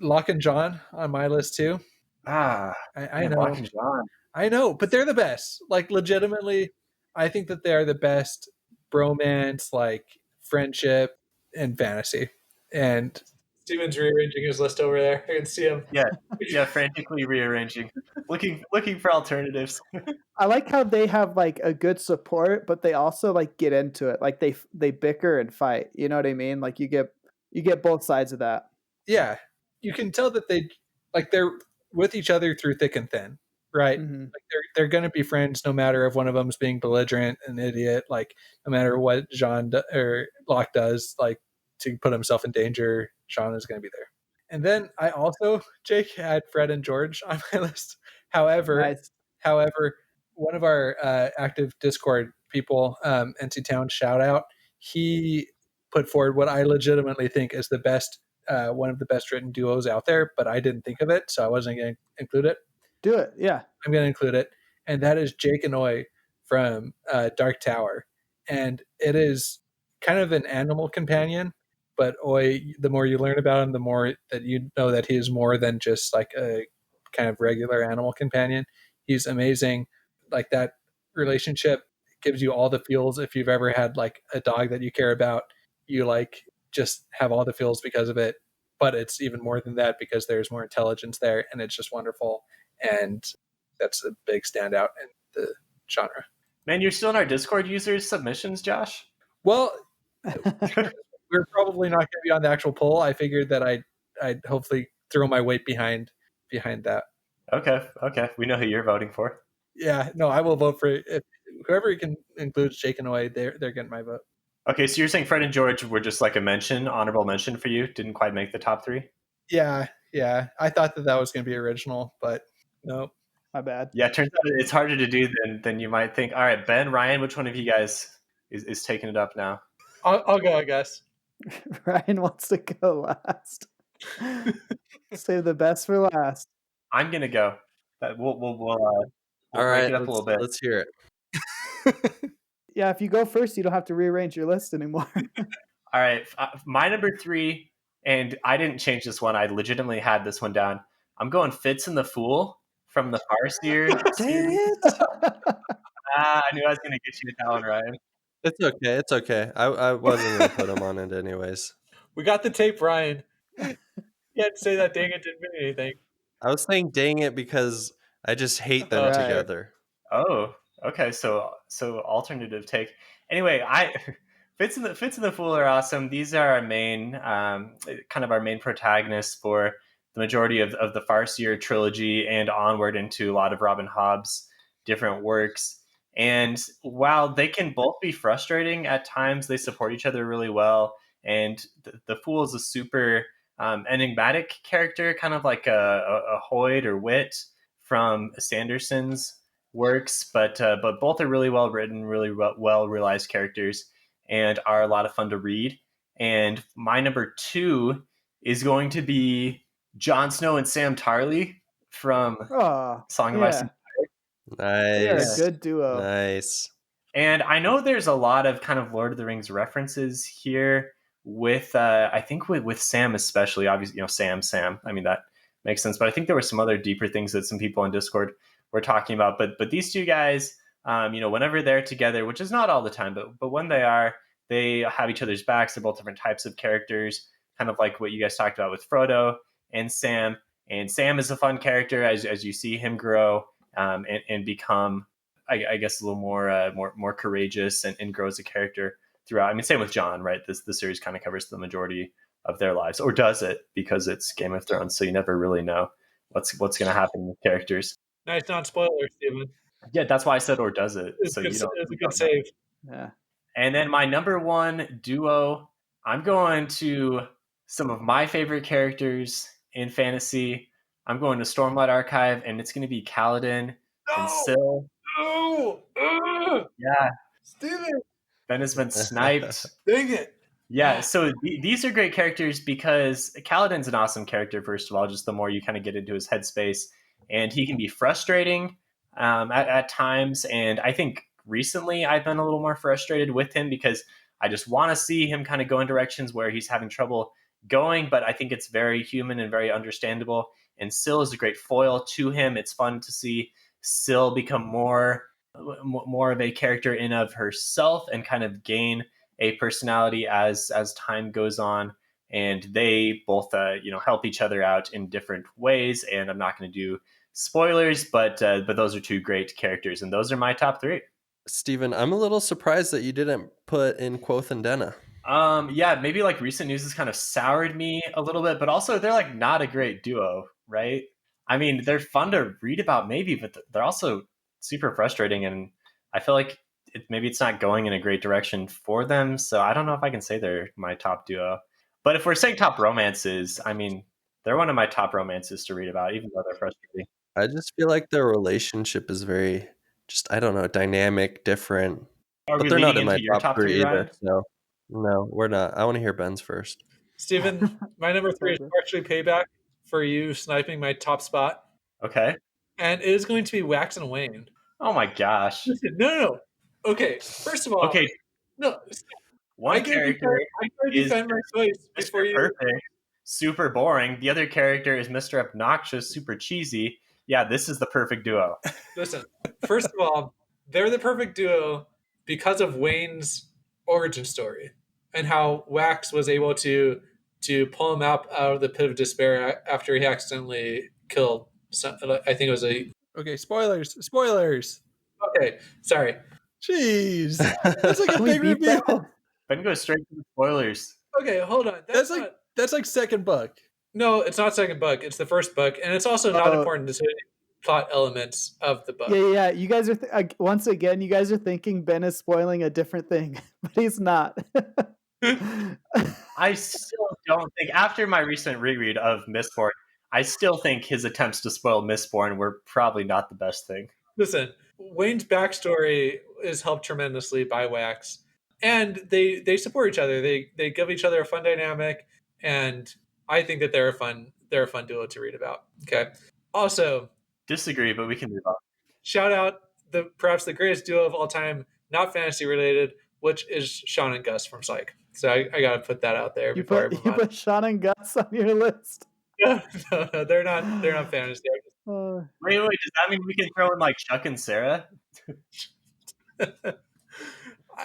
Locke and John on my list, too. I know. Locke and John. I know, but they're the best. Like, legitimately, I think that they are the best bromance, like, friendship, and fantasy. And Steven's rearranging his list over there. I can see him. Yeah, frantically rearranging, looking for alternatives. I like how they have like a good support, but they also like get into it. Like they bicker and fight. You know what I mean? Like you get both sides of that. Yeah, you can tell that they're with each other through thick and thin, right? Mm-hmm. Like they're going to be friends no matter if one of them is being belligerent, an idiot. Like no matter what or Locke does, like to put himself in danger, John is going to be there. And then I also, Jake, had Fred and George on my list. However, one of our active Discord people, NC Town shout out, he put forward what I legitimately think is the best, one of the best written duos out there, but I didn't think of it, so I wasn't going to include it. Do it. Yeah. I'm going to include it, and that is Jake and Oy from Dark Tower, and it is kind of an animal companion. But Oy, the more you learn about him, the more that you know that he is more than just like a kind of regular animal companion. He's amazing. Like that relationship gives you all the feels. If you've ever had like a dog that you care about, you like just have all the feels because of it. But it's even more than that because there's more intelligence there, and it's just wonderful. And that's a big standout in the genre. Man, you're still in our Discord users submissions, Josh? Well, we're probably not going to be on the actual poll. I figured that I'd hopefully throw my weight behind that. Okay. We know who you're voting for. Yeah, no, I will vote for it. If whoever can include Jake and Oy, they're getting my vote. Okay, so you're saying Fred and George were just like a mention, honorable mention for you? Didn't quite make the top 3? Yeah. I thought that was going to be original, but no. My bad. Yeah, it turns out it's harder to do than you might think. All right, Ben, Ryan, which one of you guys is taking it up now? I'll go, I guess. Ryan wants to go last. Save the best for last. I'm gonna go. We'll All break right, it up a little bit. let's hear it. Yeah, if you go first, you don't have to rearrange your list anymore. All right, my number 3, and I didn't change this one. I legitimately had this one down. I'm going Fitz and the Fool from the Farseer series. I knew I was gonna get you with that one, Ryan. It's okay. I wasn't gonna put him on it anyways. We got the tape, Ryan. You had to say that dang it didn't mean anything. I was saying dang it because I just hate them Right. together. Oh, okay. So alternative take. Anyway, Fitz and the Fool are awesome. These are our main kind of our main protagonists for the majority of the Farseer trilogy and onward into a lot of Robin Hobb's different works. And while they can both be frustrating at times, they support each other really well. And the Fool is a super enigmatic character, kind of like a Hoyd or Wit from Sanderson's works, but both are really well written, really well realized characters, and are a lot of fun to read. And my number 2 is going to be Jon Snow and Sam Tarly from Song of Ice and They are a Nice. good duo. Nice. And I know there's a lot of kind of Lord of the Rings references here with, I think with Sam especially, obviously, Sam. I mean, that makes sense. But I think there were some other deeper things that some people on Discord were talking about. But these two guys, whenever they're together, which is not all the time, but when they are, they have each other's backs. They're both different types of characters, kind of like what you guys talked about with Frodo and Sam. And Sam is a fun character as you see him grow and become, I guess, a little more courageous and grow as a character throughout. I mean, same with John, right? The series kind of covers the majority of their lives, or does it? Because it's Game of Thrones, so you never really know what's going to happen with characters. Nice non-spoiler, Steven. Yeah, that's why I said or does it. It's So good, you don't. it's a good save. Yeah. And then my number 1 duo, I'm going to some of my favorite characters in fantasy. I'm going to Stormlight Archive, and it's going to be Kaladin and Syl. Oh, Yeah, Steven, Ben has been sniped. dang it. Yeah, so these are great characters because Kaladin's an awesome character, first of all, just the more you kind of get into his headspace. And he can be frustrating at times. And I think recently I've been a little more frustrated with him because I just want to see him kind of go in directions where he's having trouble going. But I think it's very human and very understandable. And Syl is a great foil to him. It's fun to see Syl become more of a character in of herself and kind of gain a personality as time goes on, and they both help each other out in different ways. And I'm not going to do spoilers, but those are 2 great characters, and those are my top 3. Steven, I'm a little surprised that you didn't put in Quoth and Denna. Yeah, maybe like recent news has kind of soured me a little bit, but also they're like not a great duo, right? I mean, they're fun to read about maybe, but they're also super frustrating, and I feel like maybe it's not going in a great direction for them. So I don't know if I can say they're my top duo. But if we're saying top romances, I mean, they're one of my top romances to read about, even though they're frustrating. I just feel like their relationship is very just I don't know, dynamic, different. Are But we they're not leading in my into your top top 3 three, either. Ryan? So no, we're not. I want to hear Ben's first. Steven, my number 3 is partially payback for you sniping my top spot. Okay. And it is going to be Wax and Wayne. Oh my gosh. Listen, no. Okay, first of all, Okay, no. one character I gotta is defend my choice before Mr. you. Perfect, super boring. The other character is Mr. Obnoxious, super cheesy. Yeah, this is the perfect duo. Listen, first of all, they're the perfect duo because of Wayne's origin story and how Wax was able to pull him out of the pit of despair after he accidentally killed. I think it was a. Okay, spoilers. Spoilers. Okay, sorry. Jeez, that's like a Can we big beat review. that? Ben goes straight to the spoilers. Okay, hold on. That's like second book. No, it's not second book. It's the first book, and it's also not Oh. important to say plot elements of the book. Yeah. You guys are once again. You guys are thinking Ben is spoiling a different thing, but he's not. I still don't think, after my recent reread of Mistborn, I still think his attempts to spoil Mistborn were probably not the best thing. Listen, Wayne's backstory is helped tremendously by Wax, and they support each other. They give each other a fun dynamic, and I think that they're a fun duo to read about. Okay. Also, Disagree, but we can move on. shout out perhaps the greatest duo of all time, not fantasy related, which is Sean and Gus from Psych. So I got to put that out there You before put Sean and Gus on your list. No, they're not fantasy. Wait, does that mean we can throw in like Chuck and Sarah?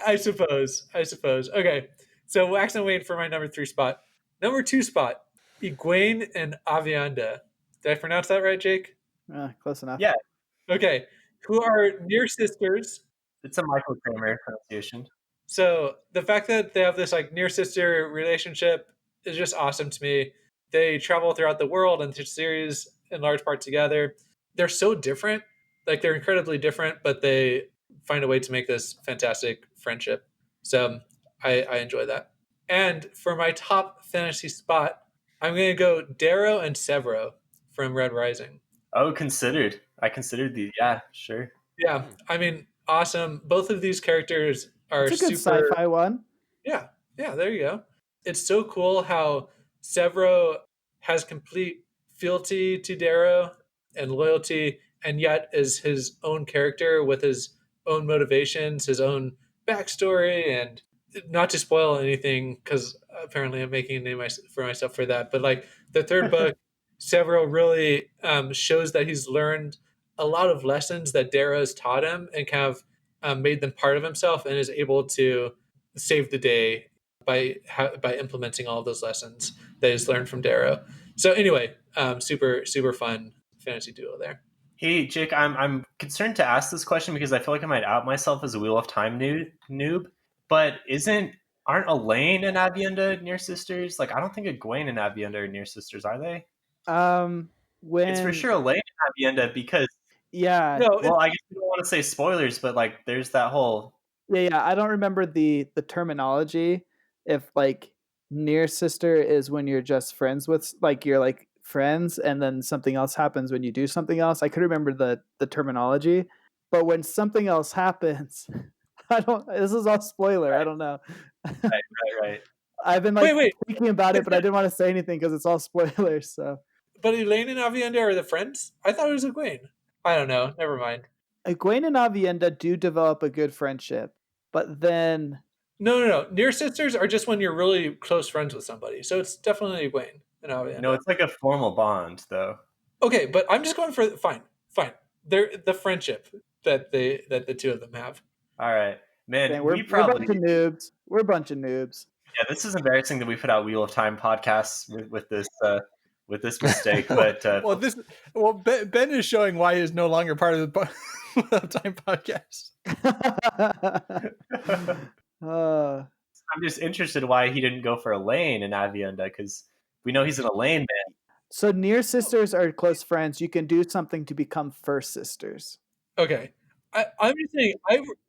I suppose. Okay, so Wax and Wayne for my number 3 spot. Number 2 spot, Egwene and Avienda. Did I pronounce that right, Jake? Close enough. Yeah. Okay, who are near sisters. It's a Michael Kramer pronunciation. So the fact that they have this like near sister relationship is just awesome to me. They travel throughout the world and the series in large part together. They're so different. Like they're incredibly different, but they find a way to make this fantastic friendship. So I enjoy that. And for my top fantasy spot, I'm going to go Darrow and Severo from Red Rising. Oh, considered. I considered these. Yeah, sure. Yeah, I mean, awesome. Both of these characters are It's a good super sci-fi one. Yeah, there you go. It's so cool how Severo has complete fealty to Darrow and loyalty, and yet is his own character with his own motivations, his own backstory, and not to spoil anything because apparently I'm making a name for myself for that. But like the third book, Severo really shows that he's learned a lot of lessons that Darrow has taught him and kind of made them part of himself, and is able to save the day by implementing all of those lessons that he's learned from Darrow. So anyway, super fun fantasy duo there. Hey, Jake, I'm concerned to ask this question because I feel like I might out myself as a Wheel of Time noob. But aren't Elaine and Avienda near sisters? Like, I don't think Egwene and Avienda are near sisters, are they? It's for sure Elaine and Avienda because yeah. No, well, I guess we don't want to say spoilers, but like, there's that whole yeah. I don't remember the terminology. If like near sister is when you're just friends with, like you're like friends, and then something else happens when you do something else. I could remember the terminology, but when something else happens, I don't. This is all spoiler. Right. I don't know. right. I've been like Wait. thinking about it, but I didn't want to say anything because it's all spoilers. So. But Elaine and Avienda are the friends? I thought it was Egwene. I don't know. Never mind. Egwene and Avienda do develop a good friendship, but then No. Near sisters are just when you're really close friends with somebody. So it's definitely Egwene and Avienda. No, it's like a formal bond, though. Okay, but I'm just going for fine. They're the friendship that the two of them have. All right, man. we're a bunch of noobs. We're a bunch of noobs. Yeah, this is embarrassing that we put out Wheel of Time podcasts with this mistake. But Ben is showing why he's no longer part of the Wheel of Time podcast. I'm just interested why he didn't go for Elaine and Avienda, because we know he's an Elaine man. So near sisters are close friends. You can do something to become first sisters. Okay. I'm just saying,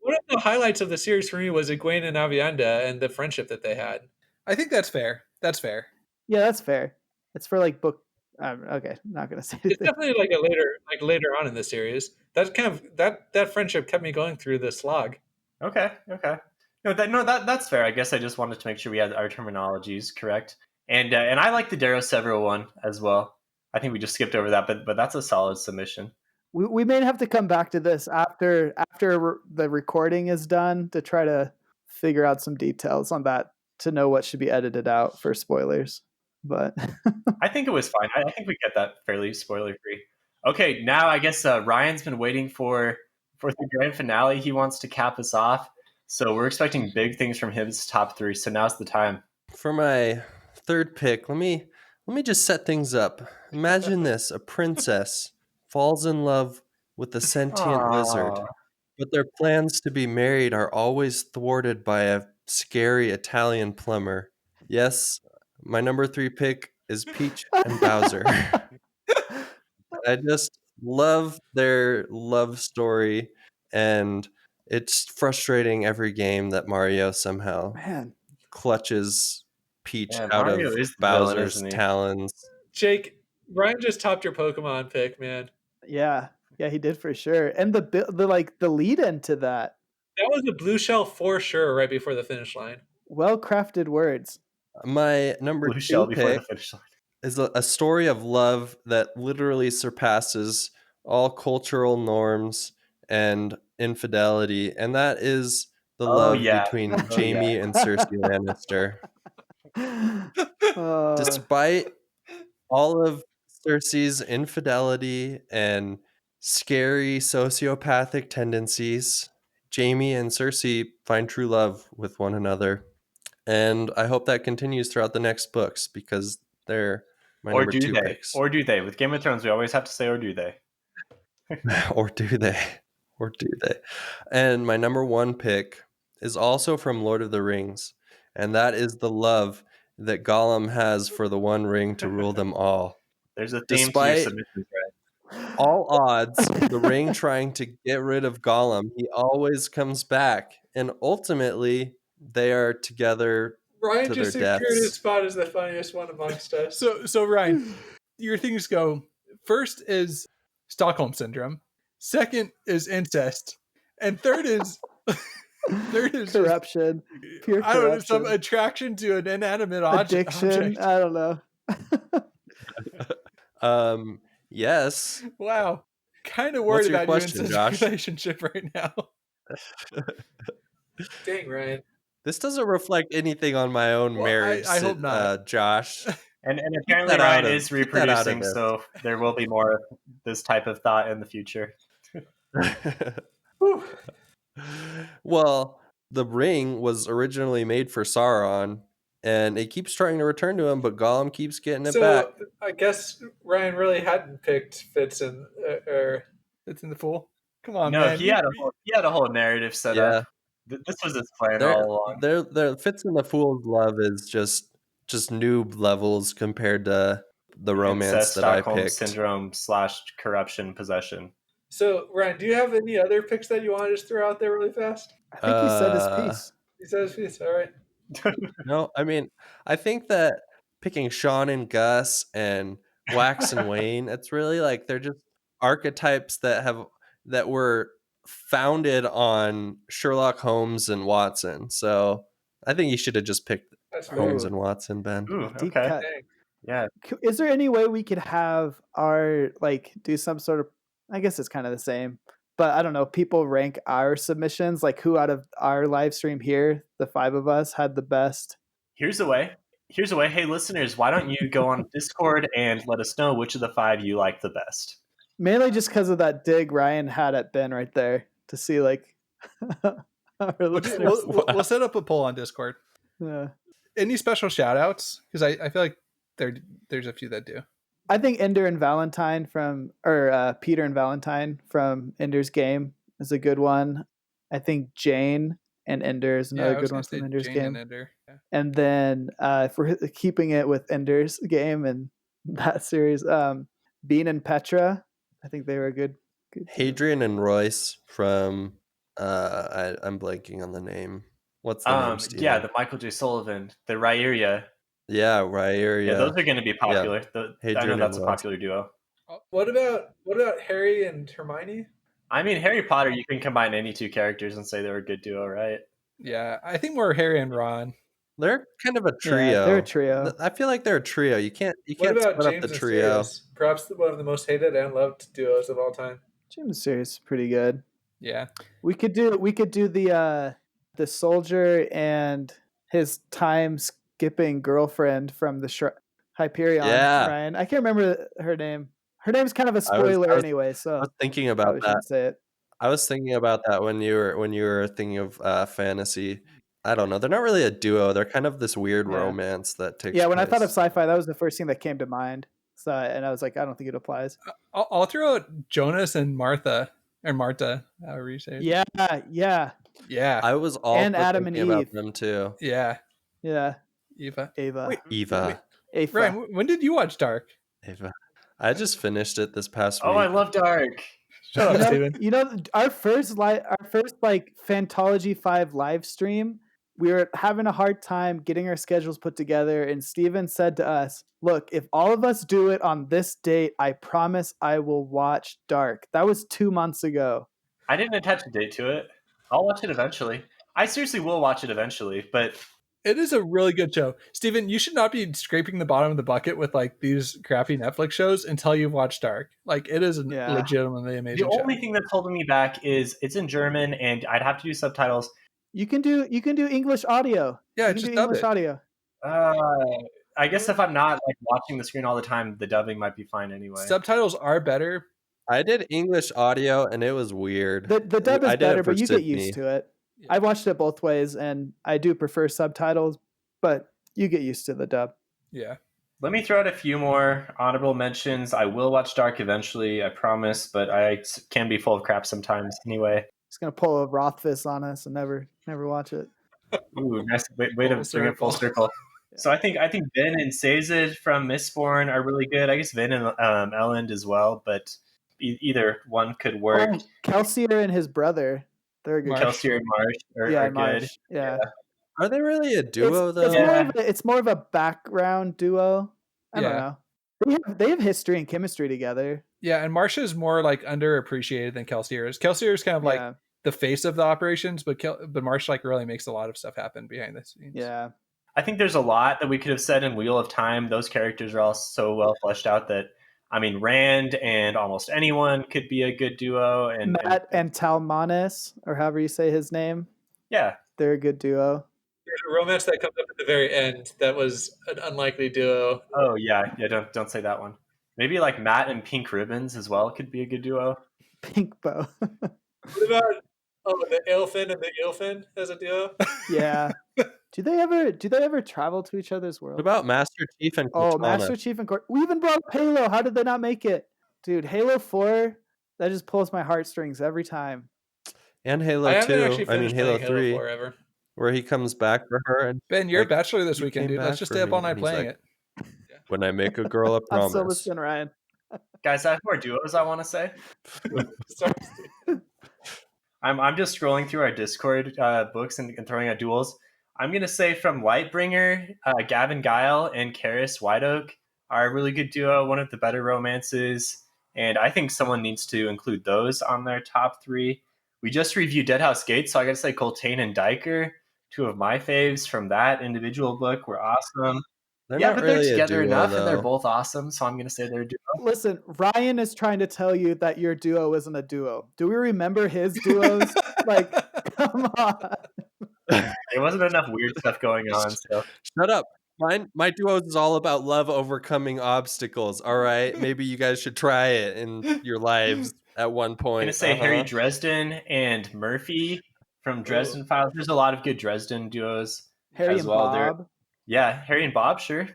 one of the highlights of the series for me was Egwene and Avienda and the friendship that they had. I think that's fair. Yeah, that's fair. It's for like book Okay, not gonna say It's anything. definitely like later on in the series. That's kind of that friendship kept me going through the slog. Okay. That's fair. I guess I just wanted to make sure we had our terminologies correct. And I like the Darrow Severo one as well. I think we just skipped over that, but that's a solid submission. We may have to come back to this after the recording is done to try to figure out some details on that to know what should be edited out for spoilers. But I think it was fine. I think we get that fairly spoiler free. Okay, now I guess Ryan's been waiting for the grand finale. He wants to cap us off, so we're expecting big things from his top three. So now's the time. For my third pick, let me just set things up. Imagine this: a princess falls in love with a sentient lizard, Aw. but their plans to be married are always thwarted by a scary Italian plumber. Yes, my number 3 pick is Peach and Bowser. I just love their love story, and it's frustrating every game that Mario somehow man, clutches Peach Yeah, out Mario of is the villain, Bowser's isn't he? talons. Jake, Ryan just topped your Pokemon pick, man. yeah, he did for sure. And the lead into that, That was a blue shell for sure right before the finish line. well crafted words. My number Blue shell 2 before the pick finish line. is a story of love that literally surpasses all cultural norms and infidelity, and that is the Oh love yeah. between Oh, Jamie yeah. and Cersei Lannister. Uh, Despite all of Cersei's infidelity and scary sociopathic tendencies, Jamie and Cersei find true love with one another. And I hope that continues throughout the next books because they're my Or number do 2 they? picks. Or do they? With Game of Thrones, we always have to say, or do they? Or do they? Or do they? And my number 1 pick is also from Lord of the Rings, and that is the love that Gollum has for the One Ring to rule them all. There's a theme to your Despite submissions, right? all odds, the ring trying to get rid of Gollum, he always comes back, and ultimately they are together Ryan to their just secured his deaths. spot as the funniest one amongst us. So Ryan, your things go. First is Stockholm syndrome. Second is incest, and third is just, corruption, pure I don't know, corruption, some attraction to an inanimate addiction. object. I don't know. Yes. Wow, kind of What's worried your about you in question, such Josh? a relationship right now. Dang, Ryan. This doesn't reflect anything on my own Well, marriage, I hope not. Josh. And Keep apparently that out Ryan of is keep that out of reproducing, so there will be more of this type of thought in the future. this. Whew. Well, the ring was originally made for Sauron, and it keeps trying to return to him, but Gollum keeps getting it back. So I guess Ryan really hadn't picked Fitz and or It's in the pool. Come on, No, man. he had a whole narrative set Yeah. up. This was his plan Their all along. their Fitz and the Fool's love is just noob levels compared to the romance Incest, that I Stockholm picked. syndrome / corruption possession. So Ryan, do you have any other picks that you want to just throw out there really fast? I think he said his piece. He says piece. All right. No, I mean, I think that picking Sean and Gus and Wax and Wayne, it's really like they're just archetypes that were founded on Sherlock Holmes and Watson. So I think you should have just picked That's fair. Holmes Ooh. and Watson, Ben. Ooh, Deep okay. cut. Dang. Yeah. Is there any way we could have our do some sort of? I guess it's kind of the same, but I don't know. People rank our submissions, like who out of our live stream here, the 5 of us, had the best. Here's a way. Hey, listeners, why don't you go on Discord and let us know which of the 5 you like the best? Mainly just because of that dig Ryan had at Ben right there to see our listeners. We'll set up a poll on Discord. Yeah. Any special shout outs? Because I feel like there's a few that do. I think Ender and Valentine Peter and Valentine from Ender's Game is a good one. I think Jane and Ender is another good one from Ender's Jane Game. and Ender. Yeah. And then if we're keeping it with Ender's Game and that series, Bean and Petra, I think they were good. Hadrian and Royce from I'm blanking on the name. What's the name, Steven? Yeah, the Michael J. Sullivan, the Rhaeria. Yeah, Ryer. Yeah, Yeah. those are going to be popular. I Hadrian know and that's a Wells. popular duo. What about Harry and Hermione? I mean, Harry Potter, you can combine any two characters and say they're a good duo, right? Yeah, I think more Harry and Ron. They're kind of a Yeah, trio. they're a trio. I feel like they're a trio. You can't What about split up James the and trio. Sirius? Perhaps one of the most hated and loved duos of all time. James Sirius is pretty good. Yeah. We could do the soldier and his time skipping girlfriend from the Hyperion. Yeah. Ryan. I can't remember her name. Her name's kind of a I was- spoiler I was- anyway, I so was thinking I about probably that. shouldn't say it. I was thinking about that when you were thinking of fantasy. I don't know. They're not really a duo. They're kind of this weird Yeah. romance that takes. Yeah, when I thought of place. sci-fi, that was the first thing that came to mind. So, and I was like, I don't think it applies. I'll throw out Jonas and Martha, or Marta, however you say it. Yeah, yeah, Yeah. I was also And Adam and thinking about Eve. them too. Yeah. yeah. Eva. Ava. Wait, Eva. Ava. Ryan, when did you watch Dark? Eva. I just finished it this past week. Oh, I love Dark. Shut up, Steven. You know, our first like Fantology 5 live stream, we were having a hard time getting our schedules put together, and Steven said to us, look, if all of us do it on this date, I promise I will watch Dark. That was 2 months ago. I didn't attach a date to it. I'll watch it eventually. I seriously will watch it eventually, but It is a really good show. Steven, you should not be scraping the bottom of the bucket with like these crappy Netflix shows until you've watched Dark. Like it is a Yeah. legitimately amazing the show. only thing that's holding me back is it's in German and I'd have to do subtitles. You can do English audio. Yeah, You can just do dub English it. audio. I guess if I'm not like watching the screen all the time, the dubbing might be fine anyway. Subtitles are better. I did English audio and it was weird. The dub I is did it better, for but you get Sydney. used to it. Yeah. I watched it both ways, and I do prefer subtitles, but you get used to the dub. Yeah. Let me throw out a few more honorable mentions. I will watch Dark eventually, I promise, but I can be full of crap sometimes anyway. He's gonna pull a Rothfuss on us and never watch it. Ooh, nice way to Full bring it full circle. So I think Vin and Sazed from Mistborn are really good. I guess Vin and Elend as well, but either one could work. Oh, Kelsier and his brother, they're good. Marsh. Kelsier and Marsh are good. Marsh. Yeah. Are they really a duo though? It's more of a background duo. I don't Yeah. know. They have history and chemistry together. Yeah, and Marsha is more like underappreciated than Kelsier is. Kelsier is kind of like Yeah. the face of the operations, but Marsha like really makes a lot of stuff happen behind the scenes. Yeah. I think there's a lot that we could have said in Wheel of Time. Those characters are all so well fleshed out that, I mean, Rand and almost anyone could be a good duo. And Matt and Talmanis, or however you say his name, yeah, they're a good duo. There's a romance that comes up at the very end that was an unlikely duo. oh yeah, don't say that one. Maybe like Matt and Pink Ribbons as well could be a good duo. Pink Bow. What about the Aelfin and the Eilfin as a duo? Yeah. Do they ever travel to each other's world? What about Master Chief and Cortana? Oh, Master Chief and we even brought up Halo. How did they not make it? Dude, Halo 4, that just pulls my heartstrings every time. And Halo I haven't 2. actually I mean finished Halo playing 3, 4 ever. where he comes back for her and Ben, you're Like, a bachelor this you weekend, came dude. Let's back just for stay up me, all night and he's playing like, it. when I make a girl a I'm still promise. listening, Ryan. Guys, I have more duos I want to say. Sorry, Steve. I'm just scrolling through our Discord books and throwing out duels. I'm gonna say from Lightbringer, Gavin Guile and Karis Whiteoak are a really good duo, one of the better romances, and I think someone needs to include those on their top 3. We just reviewed Deadhouse Gate, so I gotta say Coltane and Diker, 2 of my faves from that individual book, were awesome. They're yeah, not but really they're a together duo, enough, and they're though. both awesome, so I'm gonna say they're a duo. Listen, Ryan is trying to tell you that your duo isn't a duo. Do we remember his duos? Like, come on. There wasn't enough weird stuff going on, so Shut up. My duos is all about love overcoming obstacles. All right, maybe you guys should try it in your lives at one I'm point. gonna say Harry Dresden and Murphy from Dresden Files. There's a lot of good Dresden duos Harry as and well. Bob. Yeah, Harry and Bob, sure.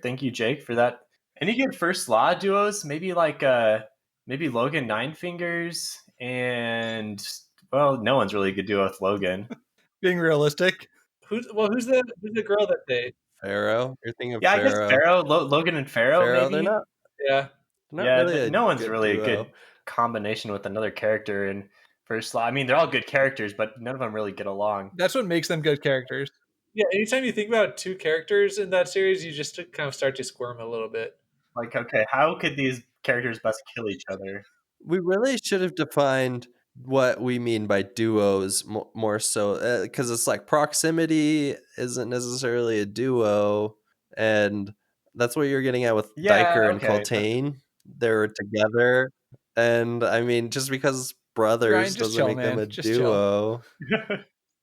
Thank you, Jake, for that. Any good First Law duos? Maybe like maybe Logan Nine Fingers and no one's really a good duo with Logan. Being realistic. Who's the girl that they? Pharaoh. You're thinking of Yeah, I guess Pharaoh. Pharaoh, Logan and Pharaoh, Pharaoh, maybe. Yeah. They're not Yeah, really a no one's good really duo. a good combination with another character in First Law. I mean, they're all good characters, but none of them really get along. That's what makes them good characters. Yeah, anytime you think about two characters in that series, you just kind of start to squirm a little bit. Like, okay, how could these characters best kill each other? We really should have defined what we mean by duos more so, because it's like proximity isn't necessarily a duo, and that's what you're getting at with Diker and okay. Coltane. They're together, and I mean, just because brothers Ryan, just doesn't chill, make them man. a Just chill. duo.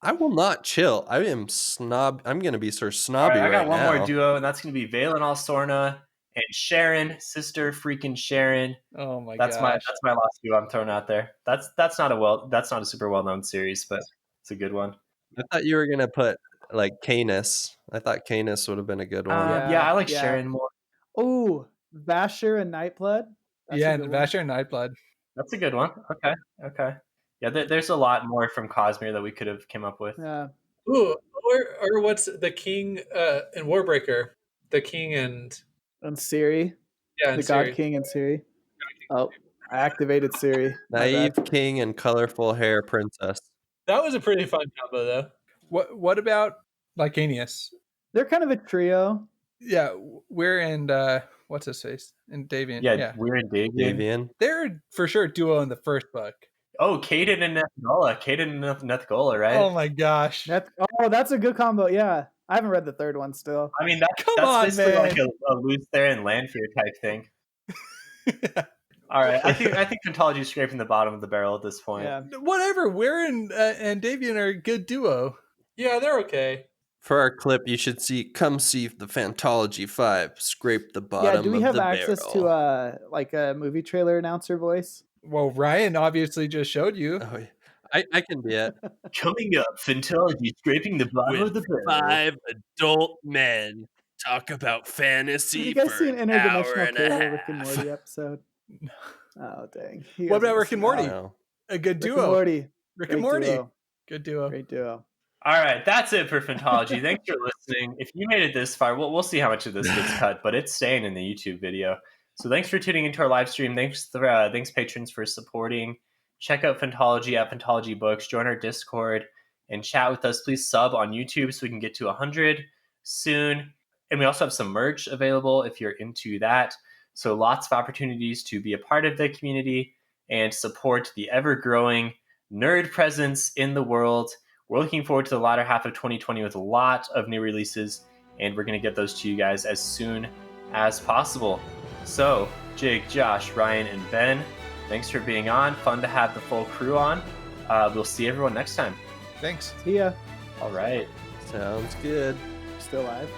I will not chill. I am snob. I'm going to be sort of All snobby right, I got right one now. more duo, and that's going to be Valen Alsorna and Sharon, sister freaking Sharon. Oh my That's gosh. my last duo I'm throwing out there. That's not a super well known series, but it's a good one. I thought you were going to put like Canis. I thought Canis would have been a good one. Yeah, I like Sharon more. Oh, Vasher and Nightblood. That's yeah, a and good one. Vasher and Nightblood. That's a good one. Okay. Yeah, there's a lot more from Cosmere that we could have came up with. Yeah. Ooh, or what's the king in Warbreaker? The king and Ciri. yeah, and The God Ciri. King and Ciri. Oh, I activated Ciri. My Naive bad. king and colorful hair princess. That was a pretty fun combo, though. What about Lycanius? They're kind of a trio. Yeah, we're in what's his face? And Davian. Yeah, we're in Davian. Davian. They're for sure a duo in the first book. Oh, Caden and Nethgola. Caden and Nethgola, right? Oh my gosh. That's a good combo. Yeah. I haven't read the third one still. I mean, that's on, basically man. like a Luthor and Lanfear type thing. All right, I think Phantology is scraping the bottom of the barrel at this point. Yeah. Whatever. We're in and Davian are a good duo. Yeah, they're okay. For our clip, you should come see the Phantology 5 scrape the bottom Yeah, do we of have the access barrel. to like a movie trailer announcer voice? Well, Ryan obviously just showed you. Oh, yeah. I can be it. Coming up, Phantology scraping the bottom of the barrel. 5 adult men talk about fantasy Have you guys for seen an hour Interdimensional and a Cable half. Rick and Morty episode? Oh dang! You What guys about are Rick and missing Morty? out. No. A good Rick duo. and Morty. Rick Great and Morty. duo. Good duo. Great duo. All right, that's it for Phantology. Thanks for listening. If you made it this far, we'll see how much of this gets cut, but it's staying in the YouTube video. So thanks for tuning into our live stream. Thanks patrons for supporting. Check out Phantology at Phantology Books. Join our Discord and chat with us. Please sub on YouTube so we can get to 100 soon. And we also have some merch available if you're into that. So lots of opportunities to be a part of the community and support the ever-growing nerd presence in the world. We're looking forward to the latter half of 2020 with a lot of new releases, and we're going to get those to you guys as soon as possible. So, Jake, Josh, Ryan, and Ben, thanks for being on. Fun to have the full crew on. We'll see everyone next time. Thanks. See ya. All right. Sounds good. Still live.